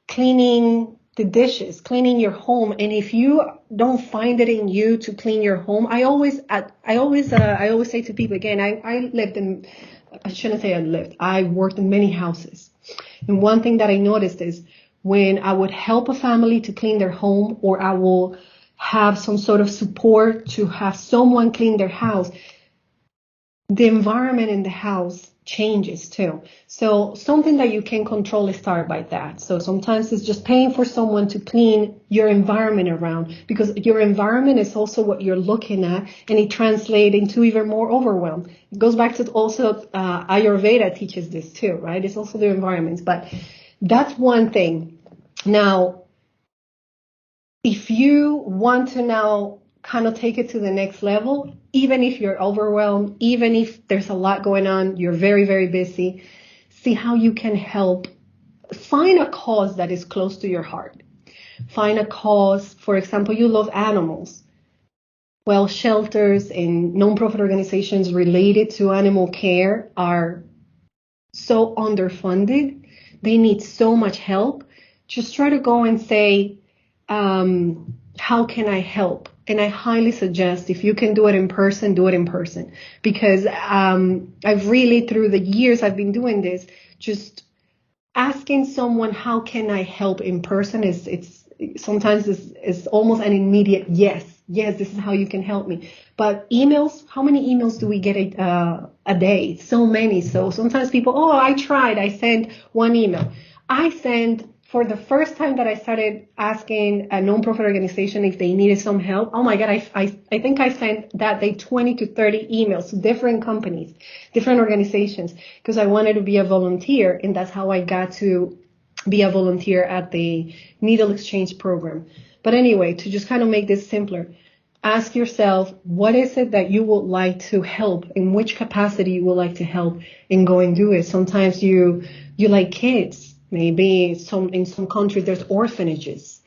cleaning the dishes, cleaning your home. And if you don't find it in you to clean your home, I always say to people, again, I shouldn't say I worked in many houses. And one thing that I noticed is when I would help a family to clean their home, or I will have some sort of support to have someone clean their house, the environment in the house changes too. So something that you can control is start by that. So sometimes it's just paying for someone to clean your environment around, because your environment is also what you're looking at, and it translates into even more overwhelm. It goes back to also Ayurveda teaches this too, right? It's also the environments, but that's one thing. Now, if you want to now kind of take it to the next level, even if you're overwhelmed, even if there's a lot going on, you're very, very busy, see how you can help. Find a cause that is close to your heart. Find a cause, for example, you love animals. Well, shelters and nonprofit organizations related to animal care are so underfunded. They need so much help. Just try to go and say, how can I help? And I highly suggest, if you can do it in person, do it in person. Because I've really, through the years I've been doing this, just asking someone, how can I help in person, it's sometimes it's almost an immediate yes. Yes, this is how you can help me. But emails, how many emails do we get a day? So many. So sometimes people, oh, I tried. I sent one email. I sent, for the first time that I started asking a nonprofit organization if they needed some help, oh my God, I think I sent that day 20 to 30 emails to different companies, different organizations, because I wanted to be a volunteer. And that's how I got to be a volunteer at the Needle Exchange program. But anyway, to just kind of make this simpler, Ask yourself, what is it that you would like to help? In which capacity you would like to help, and go and do it. Sometimes you like kids. Maybe in some countries there's orphanages.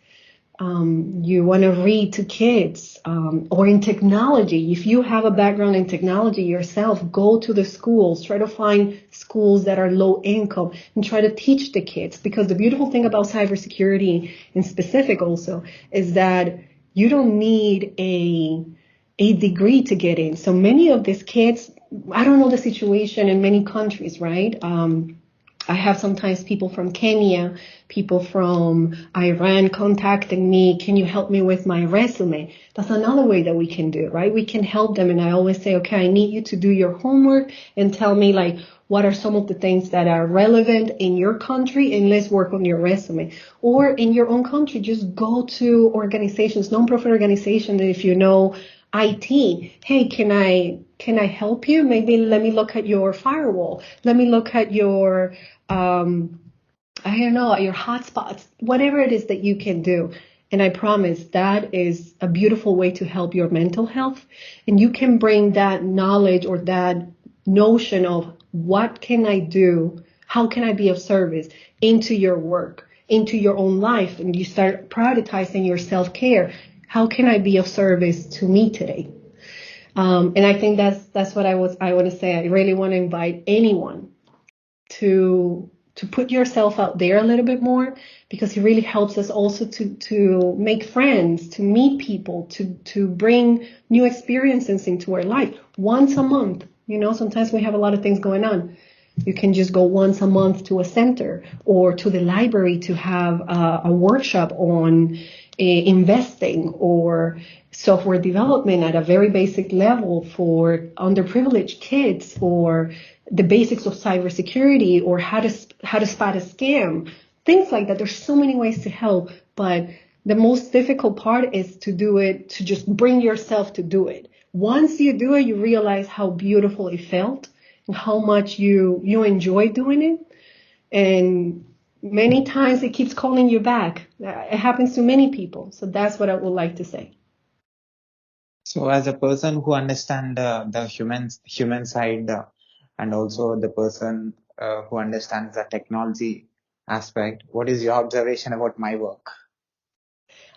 You want to read to kids, or in technology. If you have a background in technology yourself, go to the schools, try to find schools that are low income and try to teach the kids. Because the beautiful thing about cybersecurity in specific also is that you don't need a degree to get in. So many of these kids, I don't know the situation in many countries, right? I have sometimes people from Kenya, people from Iran contacting me. Can you help me with my resume? That's another way that we can do it, right? We can help them. And I always say, okay, I need you to do your homework and tell me like, what are some of the things that are relevant in your country, and let's work on your resume. Or in your own country, just go to organizations, non-profit organizations, if you know IT. Hey, can I help you? Maybe let me look at your firewall. Let me look at your I don't know, your hotspots, whatever it is that you can do. And I promise that is a beautiful way to help your mental health. And you can bring that knowledge or that notion of what can I do? How can I be of service into your work, into your own life? And you start prioritizing your self care. How can I be of service to me today? And I think that's what I want to say. I really want to invite anyone to put yourself out there a little bit more, because it really helps us also to make friends, to meet people, to bring new experiences into our life once a month. You know, sometimes we have a lot of things going on. You can just go once a month to a center or to the library to have a workshop on investing or software development at a very basic level for underprivileged kids, or the basics of cybersecurity, or how to spot a scam, things like that. There's so many ways to help, but the most difficult part is to do it, to just bring yourself to do it. Once you do it, you realize how beautiful it felt and how much you enjoy doing it. And many times it keeps calling you back. It happens to many people. So that's what I would like to say. So, as a person who understand the human side, and also the person who understands the technology aspect, what is your observation about my work?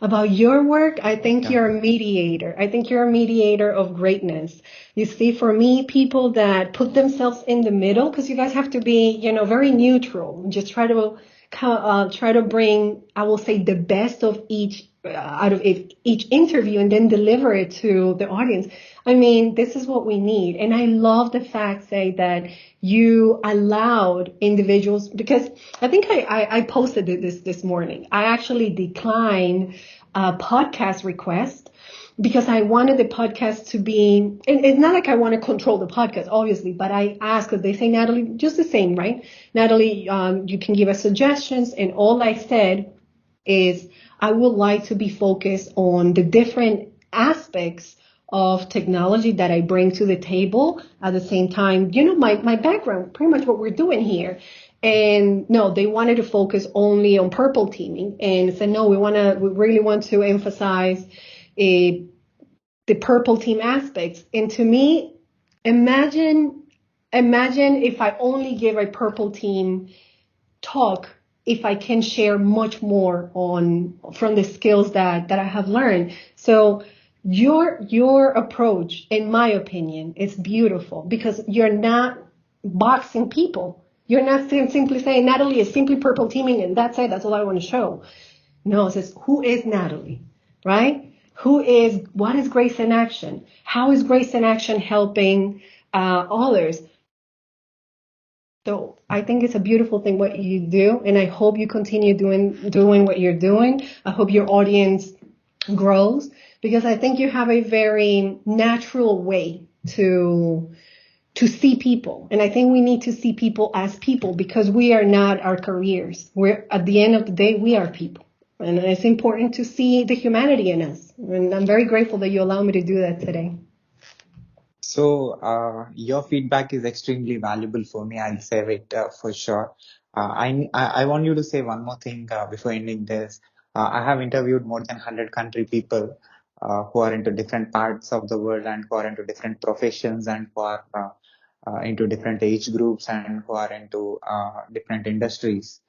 About your work, I think Yeah. you're a mediator. I think you're a mediator of greatness. You see, for me, people that put themselves in the middle, because you guys have to be, very neutral. Just try to bring, I will say, the best of each out of each interview, and then deliver it to the audience. I mean, this is what we need. And I love the fact, say, that you allowed individuals, because I think I posted it this morning. I actually declined a podcast request because I wanted the podcast to be, and it's not like I want to control the podcast, obviously, but I asked, because they say, Natalie, just the same, right? Natalie, you can give us suggestions. And all I said is, I would like to be focused on the different aspects of technology that I bring to the table. At the same time, my background, pretty much what we're doing here. And no, they wanted to focus only on purple teaming, and said, no, we really want to emphasize a the purple team aspects. And to me, imagine if I only give a purple team talk, if I can share much more on from the skills that I have learned. So your approach, in my opinion, is beautiful, because you're not boxing people. You're not simply saying Natalie is simply purple teaming and that's it. That's all I want to show. No, it says, who is Natalie, right? What is Grace in Action? How is Grace in Action helping others? So I think it's a beautiful thing what you do, and I hope you continue doing what you're doing. I hope your audience grows, because I think you have a very natural way to see people. And I think we need to see people as people, because we are not our careers. We're, at the end of the day, we are people. And it's important to see the humanity in us. And I'm very grateful that you allow me to do that today. So, your feedback is extremely valuable for me. I'll save it for sure. I want you to say one more thing before ending this. I have interviewed more than 100 country people. who are into different parts of the world and who are into different professions and who are into different age groups and who are into different industries.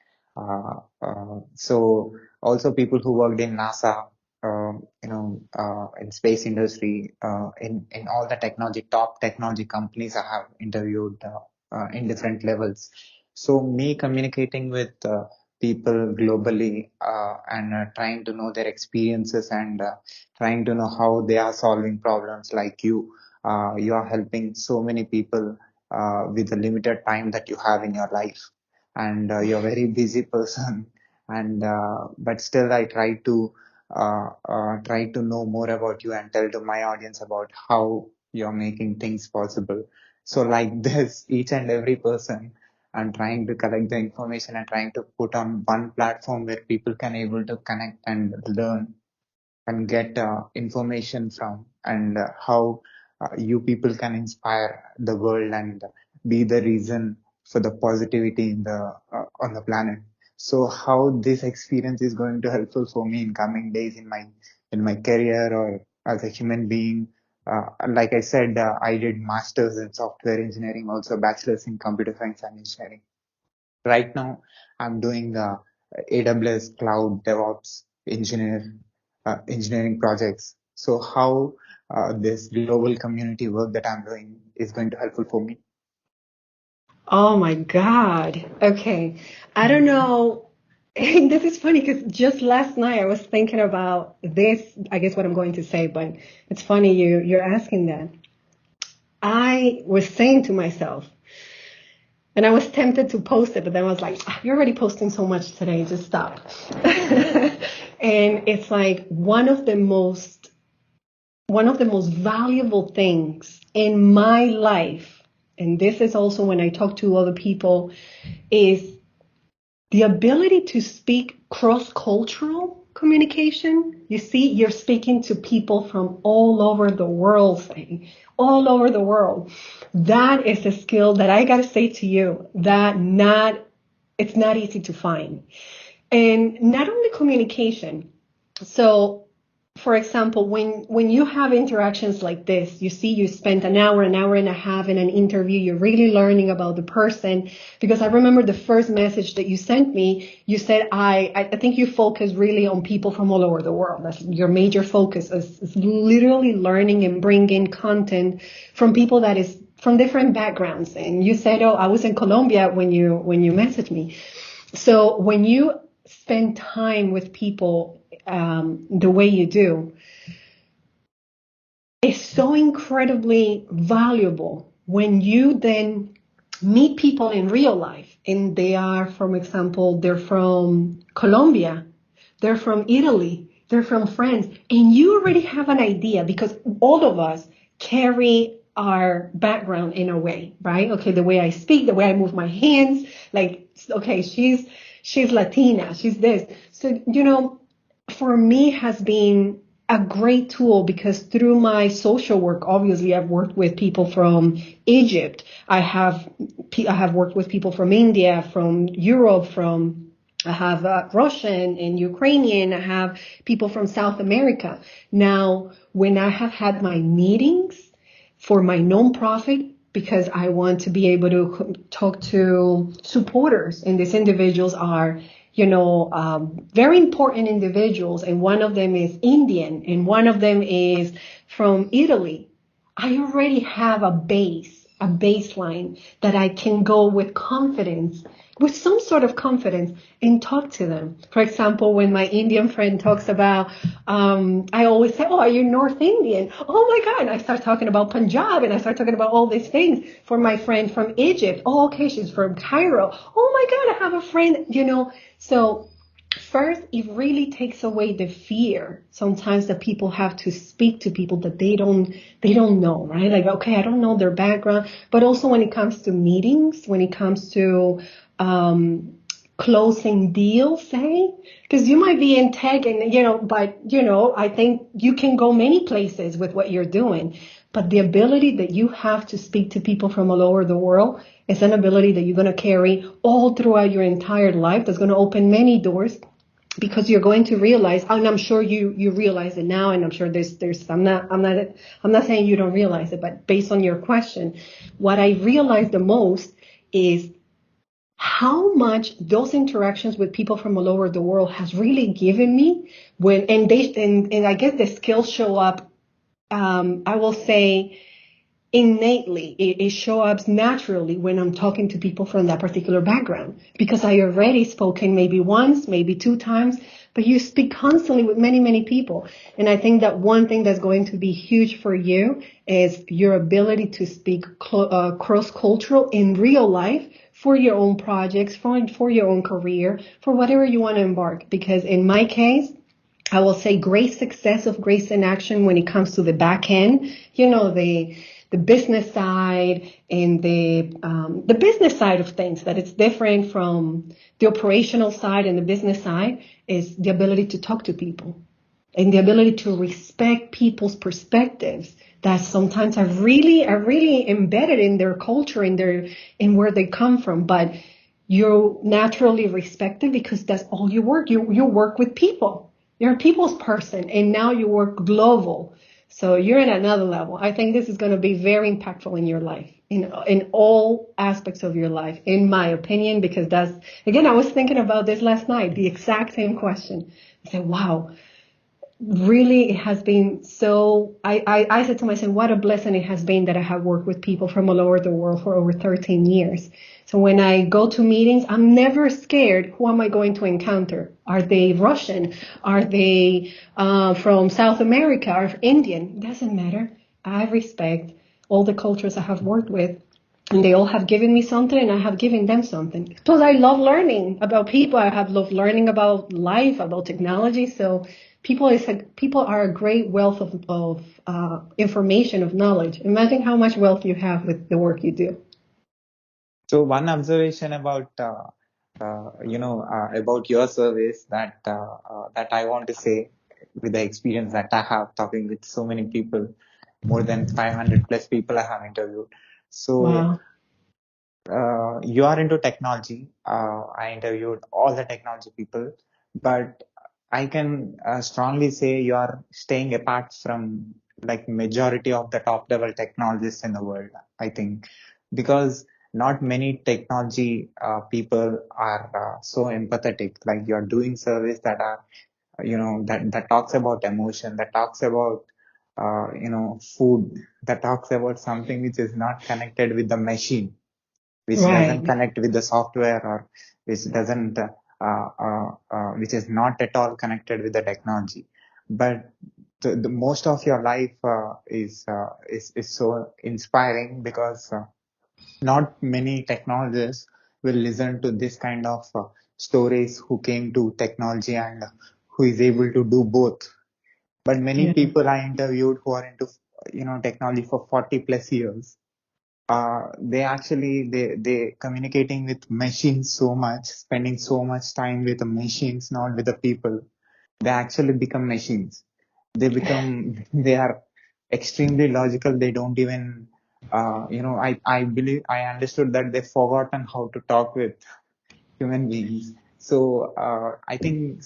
So also people who worked in NASA, in space industry, in all the technology, top technology companies I have interviewed in different levels. So me communicating with people globally and trying to know their experiences and trying to know how they are solving problems like you. You are helping so many people with the limited time that you have in your life, and you're a very busy person. And but still, I try to know more about you and tell to my audience about how you're making things possible. So like this, each and every person, I'm trying to collect the information and trying to put on one platform where people can able to connect and learn and get information from, and how you people can inspire the world and be the reason for the positivity in the on the planet. So how this experience is going to helpful for me in coming days in my career or as a human being. Like I said, I did masters in software engineering, also bachelor's in computer science and engineering. Right now, I'm doing AWS Cloud DevOps engineering projects. So how this global community work that I'm doing is going to helpful for me. Oh my God. Okay. I don't know. This is funny because just last night I was thinking about this, I guess what I'm going to say, but it's funny you're asking that. I was saying to myself, and I was tempted to post it, but then I was like, "Ah, you're already posting so much today, just stop." And it's like one of the most valuable things in my life, and this is also when I talk to other people, is the ability to speak cross-cultural communication. You see, you're speaking to people from all over the world, saying, all over the world. That is a skill that I gotta say to you that it's not easy to find. And not only communication. So for example, when you have interactions like this, you see you spent an hour and a half in an interview, you're really learning about the person. Because I remember the first message that you sent me, you said, I think you focus really on people from all over the world. That's your major focus is literally learning and bringing content from people that is from different backgrounds. And you said, oh, I was in Colombia when you messaged me. So when you spend time with people the way you do, it's so incredibly valuable when you then meet people in real life and they are, for example, they're from Colombia, they're from Italy, they're from France, and you already have an idea because all of us carry our background in a way, right? Okay, the way I speak, the way I move my hands, like, okay, she's Latina, she's this. So, for me has been a great tool because through my social work, obviously I've worked with people from Egypt. I have worked with people from India, from Europe, I have Russian and Ukrainian. I have people from South America. Now, when I have had my meetings for my nonprofit, because I want to be able to talk to supporters, and these individuals are, very important individuals, and one of them is Indian, and one of them is from Italy. I already have a baseline that I can go with confidence, with some sort of confidence, and talk to them. For example, when my Indian friend talks about, I always say, oh, are you North Indian? Oh my God. And I start talking about Punjab and I start talking about all these things. For my friend from Egypt, oh, okay, she's from Cairo. Oh my God, I have a friend, so first, it really takes away the fear sometimes that people have to speak to people that they don't know, right? Like, okay, I don't know their background, but also when it comes to meetings, when it comes to closing deals, say, because you might be in tech and, but, I think you can go many places with what you're doing. But the ability that you have to speak to people from all over the world is an ability that you're going to carry all throughout your entire life. That's going to open many doors. because you're going to realize, and I'm sure you realize it now, and I'm sure there's I'm not saying you don't realize it, but based on your question, what I realized the most is how much those interactions with people from all over the world has really given me when and I guess the skills show up, I will say innately. It shows up naturally when I'm talking to people from that particular background, because I already spoken maybe once, maybe two times, but you speak constantly with many, many people. And I think that one thing that's going to be huge for you is your ability to speak cross-cultural in real life for your own projects, for your own career, for whatever you want to embark. Because in my case, I will say great success of Grace in Action when it comes to the back end, the business side and the business side of things, that it's different from the operational side and the business side, is the ability to talk to people and the ability to respect people's perspectives that sometimes are really embedded in their culture, in where they come from. But you naturally respect it because that's all you work. You work with people. You're a people's person, and now you work global. So you're in another level. I think this is going to be very impactful in your life, in all aspects of your life, in my opinion, because that's, again, I was thinking about this last night, the exact same question. I said, wow, really, it has been so, I said to myself, what a blessing it has been that I have worked with people from all over the world for over 13 years. So when I go to meetings, I'm never scared. Who am I going to encounter? Are they Russian? Are they from South America or Indian? It doesn't matter. I respect all the cultures I have worked with. And they all have given me something, and I have given them something. Plus, I love learning about people. I have loved learning about life, about technology. So people are a great wealth of information, of knowledge. Imagine how much wealth you have with the work you do. So one observation about your service that I want to say, with the experience that I have talking with so many people, more than 500 plus people I have interviewed. So Wow. you are into technology. I interviewed all the technology people, but I can strongly say you are staying apart from like majority of the top level technologists in the world, I think, because not many technology people are so empathetic. Like you're doing service that are, that talks about emotion, that talks about, food, that talks about something which is not connected with the machine, which doesn't Right. connect with the software, or which doesn't which is not at all connected with the technology. But the most of your life is so inspiring, because not many technologists will listen to this kind of stories, who came to technology and who is able to do both. But many Yeah. people I interviewed who are into technology for 40 plus years, they communicating with machines so much, spending so much time with the machines, not with the people. They actually become machines. They are extremely logical. They don't even, I believe I understood that they've forgotten how to talk with human beings. So I think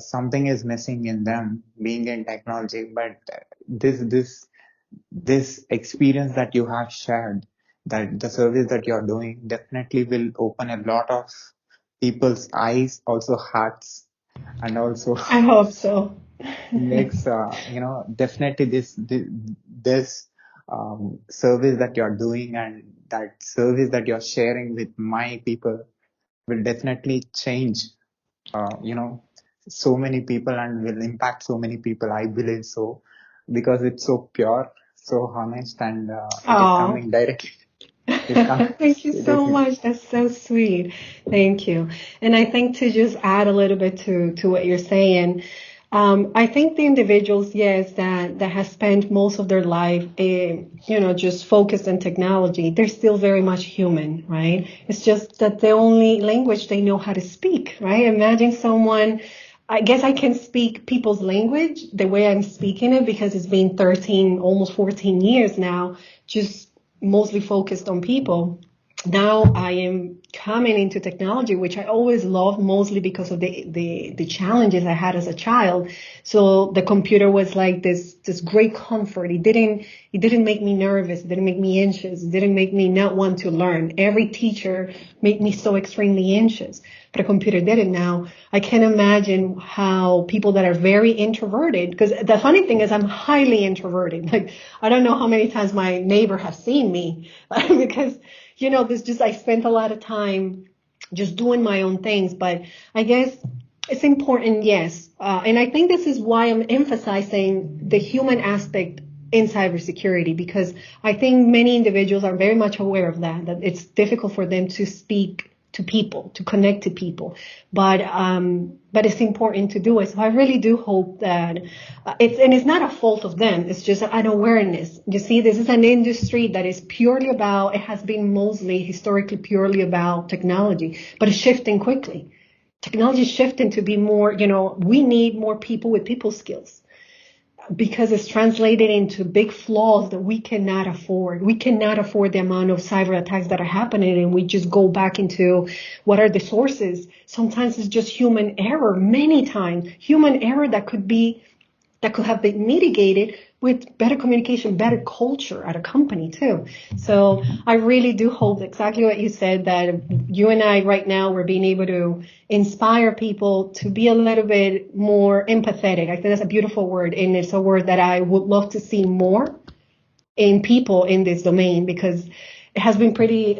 something is missing in them being in technology. But this experience that you have shared, that the service that you're doing definitely will open a lot of people's eyes, also hearts, and also I hope so. makes definitely this service that you're doing, and that service that you're sharing with my people will definitely change so many people, and will impact so many people, I believe so, because it's so pure, so honest, and it is Oh, coming directly. It comes. thank you It is. so much. That's so sweet. Thank you. And I think to just add a little bit to what you're saying, I think the individuals, yes, that has spent most of their life, just focused on technology, they're still very much human, right? It's just that the only language they know how to speak, right? Imagine someone. I guess I can speak people's language the way I'm speaking it because it's been 13, almost 14 years now, just mostly focused on people. now I am coming into technology, which I always loved, mostly because of the challenges I had as a child. So the computer was like this great comfort. It didn't make me nervous. It didn't make me anxious. It didn't make me not want to learn. Every teacher made me so extremely anxious, but a computer did it. Now I can imagine how people that are very introverted, because the funny thing is I'm highly introverted. Like, I don't know how many times my neighbor has seen me because, there's just, I spent a lot of time just doing my own things. But I guess it's important, yes. And I think this is why I'm emphasizing the human aspect in cybersecurity, because I think many individuals are very much aware of that it's difficult for them to speak to people, to connect to people. But it's important to do it. So I really do hope that it's not a fault of them. It's just an awareness. You see, this is an industry that is purely about, it has been mostly historically purely about technology, but it's shifting quickly. Technology is shifting to be more, we need more people with people skills, because it's translated into big flaws that we cannot afford. We cannot afford the amount of cyber attacks that are happening, and we just go back into what are the sources. Sometimes it's just human error, many times human error that could have been mitigated with better communication, better culture at a company too. So I really do hope exactly what you said, that you and I right now, we're being able to inspire people to be a little bit more empathetic. I think that's a beautiful word, and it's a word that I would love to see more in people in this domain, because it has been pretty,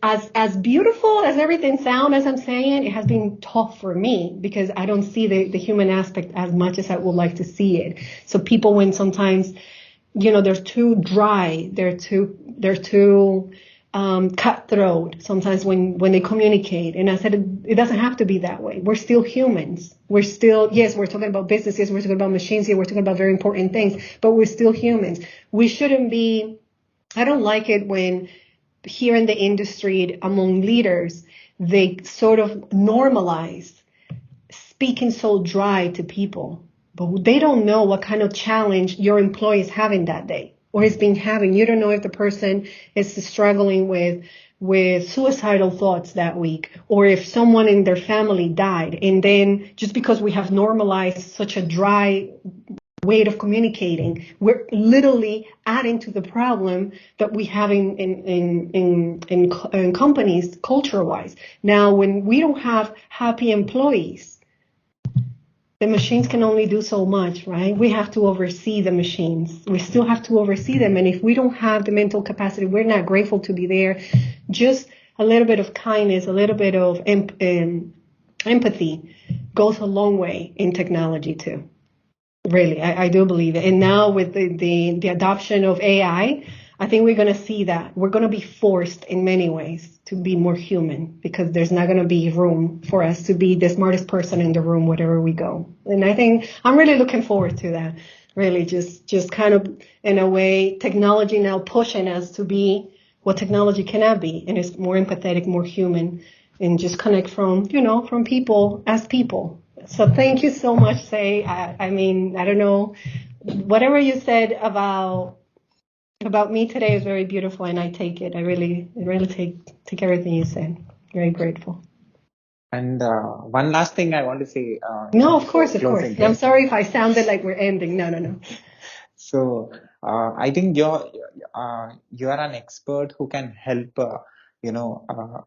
as beautiful as everything sounds, as I'm saying, it has been tough for me, because I don't see the human aspect as much as I would like to see it. So people, when sometimes, they're too dry, they're too cutthroat sometimes when they communicate. And I said, it doesn't have to be that way. We're still humans. We're still, yes, we're talking about business. Yes, we're talking about machines here. We're talking about very important things, but we're still humans. We shouldn't be, I don't like it when here in the industry among leaders, they sort of normalize speaking so dry to people, but they don't know what kind of challenge your employee is having that day or has been having. You don't know if the person is struggling with suicidal thoughts that week, or if someone in their family died. And then just because we have normalized such a dry way of communicating, we're literally adding to the problem that we have in companies culture wise. Now, when we don't have happy employees, the machines can only do so much, right? We have to oversee the machines. We still have to oversee them. And if we don't have the mental capacity, we're not grateful to be there. Just a little bit of kindness, a little bit of empathy goes a long way in technology too. Really, I do believe it. And now with the adoption of I think we're going to see that. We're going to be forced in many ways to be more human, because there's not going to be room for us to be the smartest person in the room wherever we go. And I think I'm really looking forward to that. Really, just kind of in a way, technology now pushing us to be what technology cannot be, and it's more empathetic, more human, and just connect from people as people. So thank you so much, Say. I mean, I don't know, whatever you said about me today is very beautiful, and I take it. I really take everything you said. Very grateful. And one last thing I want to say, No, of before course, of course. closing, I'm right? sorry if I sounded like we're ending. No, no, no. So I think you're an expert who can help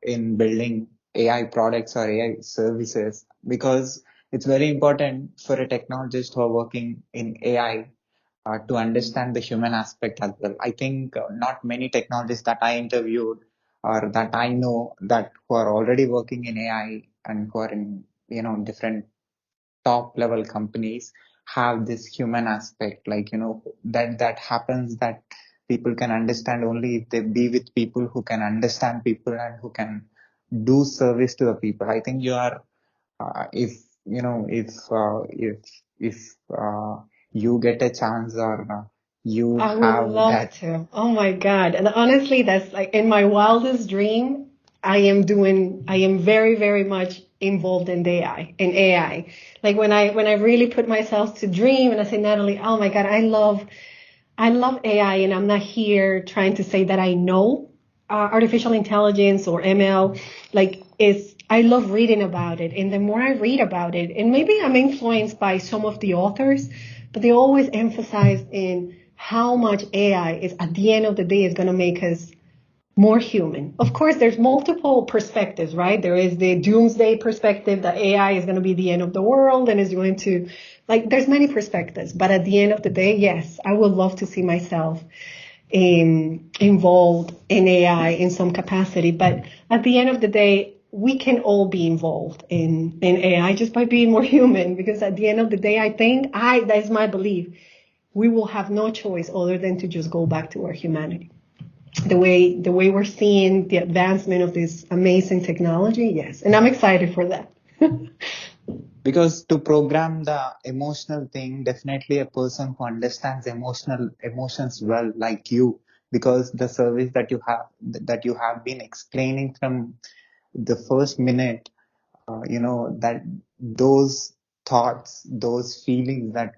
in building AI products or AI services, because it's very important for a technologist who are working in AI to understand the human aspect as well. I think not many technologists that I interviewed or that I know that who are already working in AI and who are in different top level companies have this human aspect, like that happens, that people can understand only if they be with people who can understand people and who can do service to the people. I think you are if you know if you get a chance, or you I would have love that. to. Oh my God. And honestly, that's like in my wildest dream, I am very, very much involved in AI. Like when I really put myself to dream and I say, Natalie, oh my God, I love AI, and I'm not here trying to say that I know. artificial intelligence or ML, like is I love reading about it. And the more I read about it, and maybe I'm influenced by some of the authors, but they always emphasize in how much AI is at the end of the day is going to make us more human. Of course, there's multiple perspectives, right? There is the doomsday perspective that AI is going to be the end of the world and is going to, like, there's many perspectives. But at the end of the day, yes, I would love to see myself involved in AI in some capacity. But at the end of the day, we can all be involved in AI just by being more human. Because at the end of the day, I think that's my belief. We will have no choice other than to just go back to our humanity. The way we're seeing the advancement of this amazing technology, yes, and I'm excited for that. Because to program the emotional thing, definitely a person who understands emotions well, like you, because the service that you have been explaining from the first minute, that those thoughts, those feelings that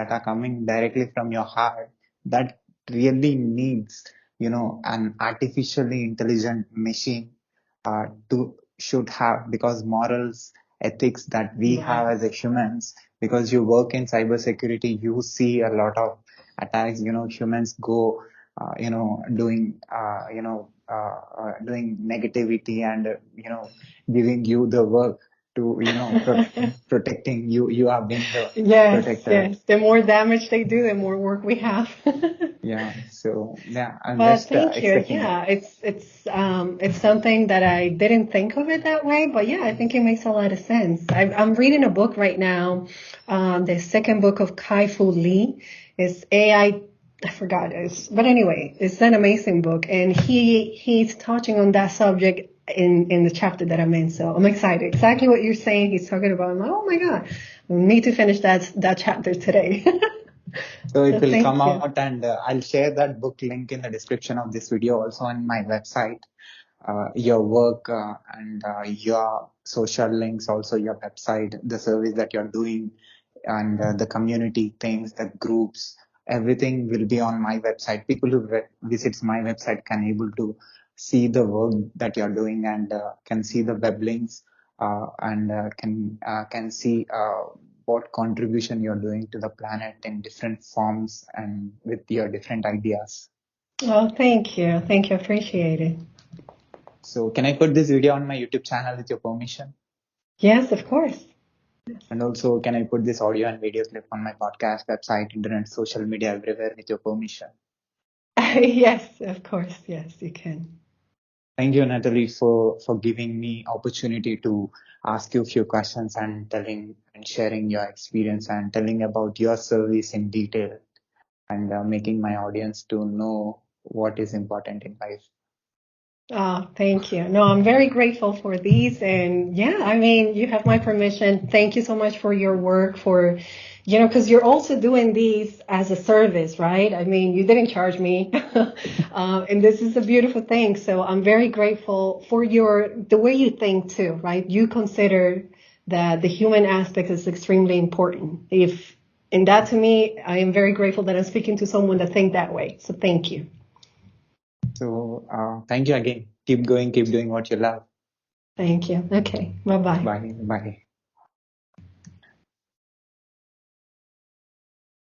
are coming directly from your heart, that really needs, an artificially intelligent machine to should have, because morals, ethics that we have as a Yes. humans, because you work in cybersecurity, you see a lot of attacks. Humans go, doing negativity and giving you the work to protecting you. You are being the Yes, protector. yes. The more damage they do, the more work we have. Yeah. So yeah, I'm But just thank you. expecting it. Yeah, it's something that I didn't think of it that way, but yeah, I think it makes a lot of sense. I'm reading a book right now, the second book of Kai-Fu Lee. It's AI. I forgot it, but anyway, it's an amazing book, and he's touching on that subject in the chapter that I'm in. So I'm excited. Exactly what you're saying. He's talking about. I'm like, oh my god, I need to finish that chapter today. So it So will come thank you. out, and I'll share that book link in the description of this video, also on my website. Your work and your social links, also your website, the service that you're doing, and the community things, the groups, everything will be on my website. People who visits my website can able to see the work that you're doing, and can see the web links, and can see what contribution you're doing to the planet in different forms and with your different ideas. Oh, thank you. Thank you. Appreciate it. So can I put this video on my YouTube channel with your permission? Yes, of course. And also, can I put this audio and video clip on my podcast, website, internet, social media, everywhere with your permission? Yes, of course. Yes, you can. Thank you, Natalie, for giving me opportunity to ask you a few questions and telling and sharing your experience and telling about your service in detail, and making my audience to know what is important in life. Oh, thank you. No, I'm very grateful for these. And yeah, I mean, you have my permission. Thank you so much for your work, because you're also doing these as a service, right? I mean, you didn't charge me. And this is a beautiful thing. So I'm very grateful for the way you think too, right? You consider that the human aspect is extremely important. And that to me, I am very grateful that I'm speaking to someone that think that way. So thank you. So thank you again. Keep going, keep doing what you love. Thank you. Okay. Bye bye. Bye. Bye.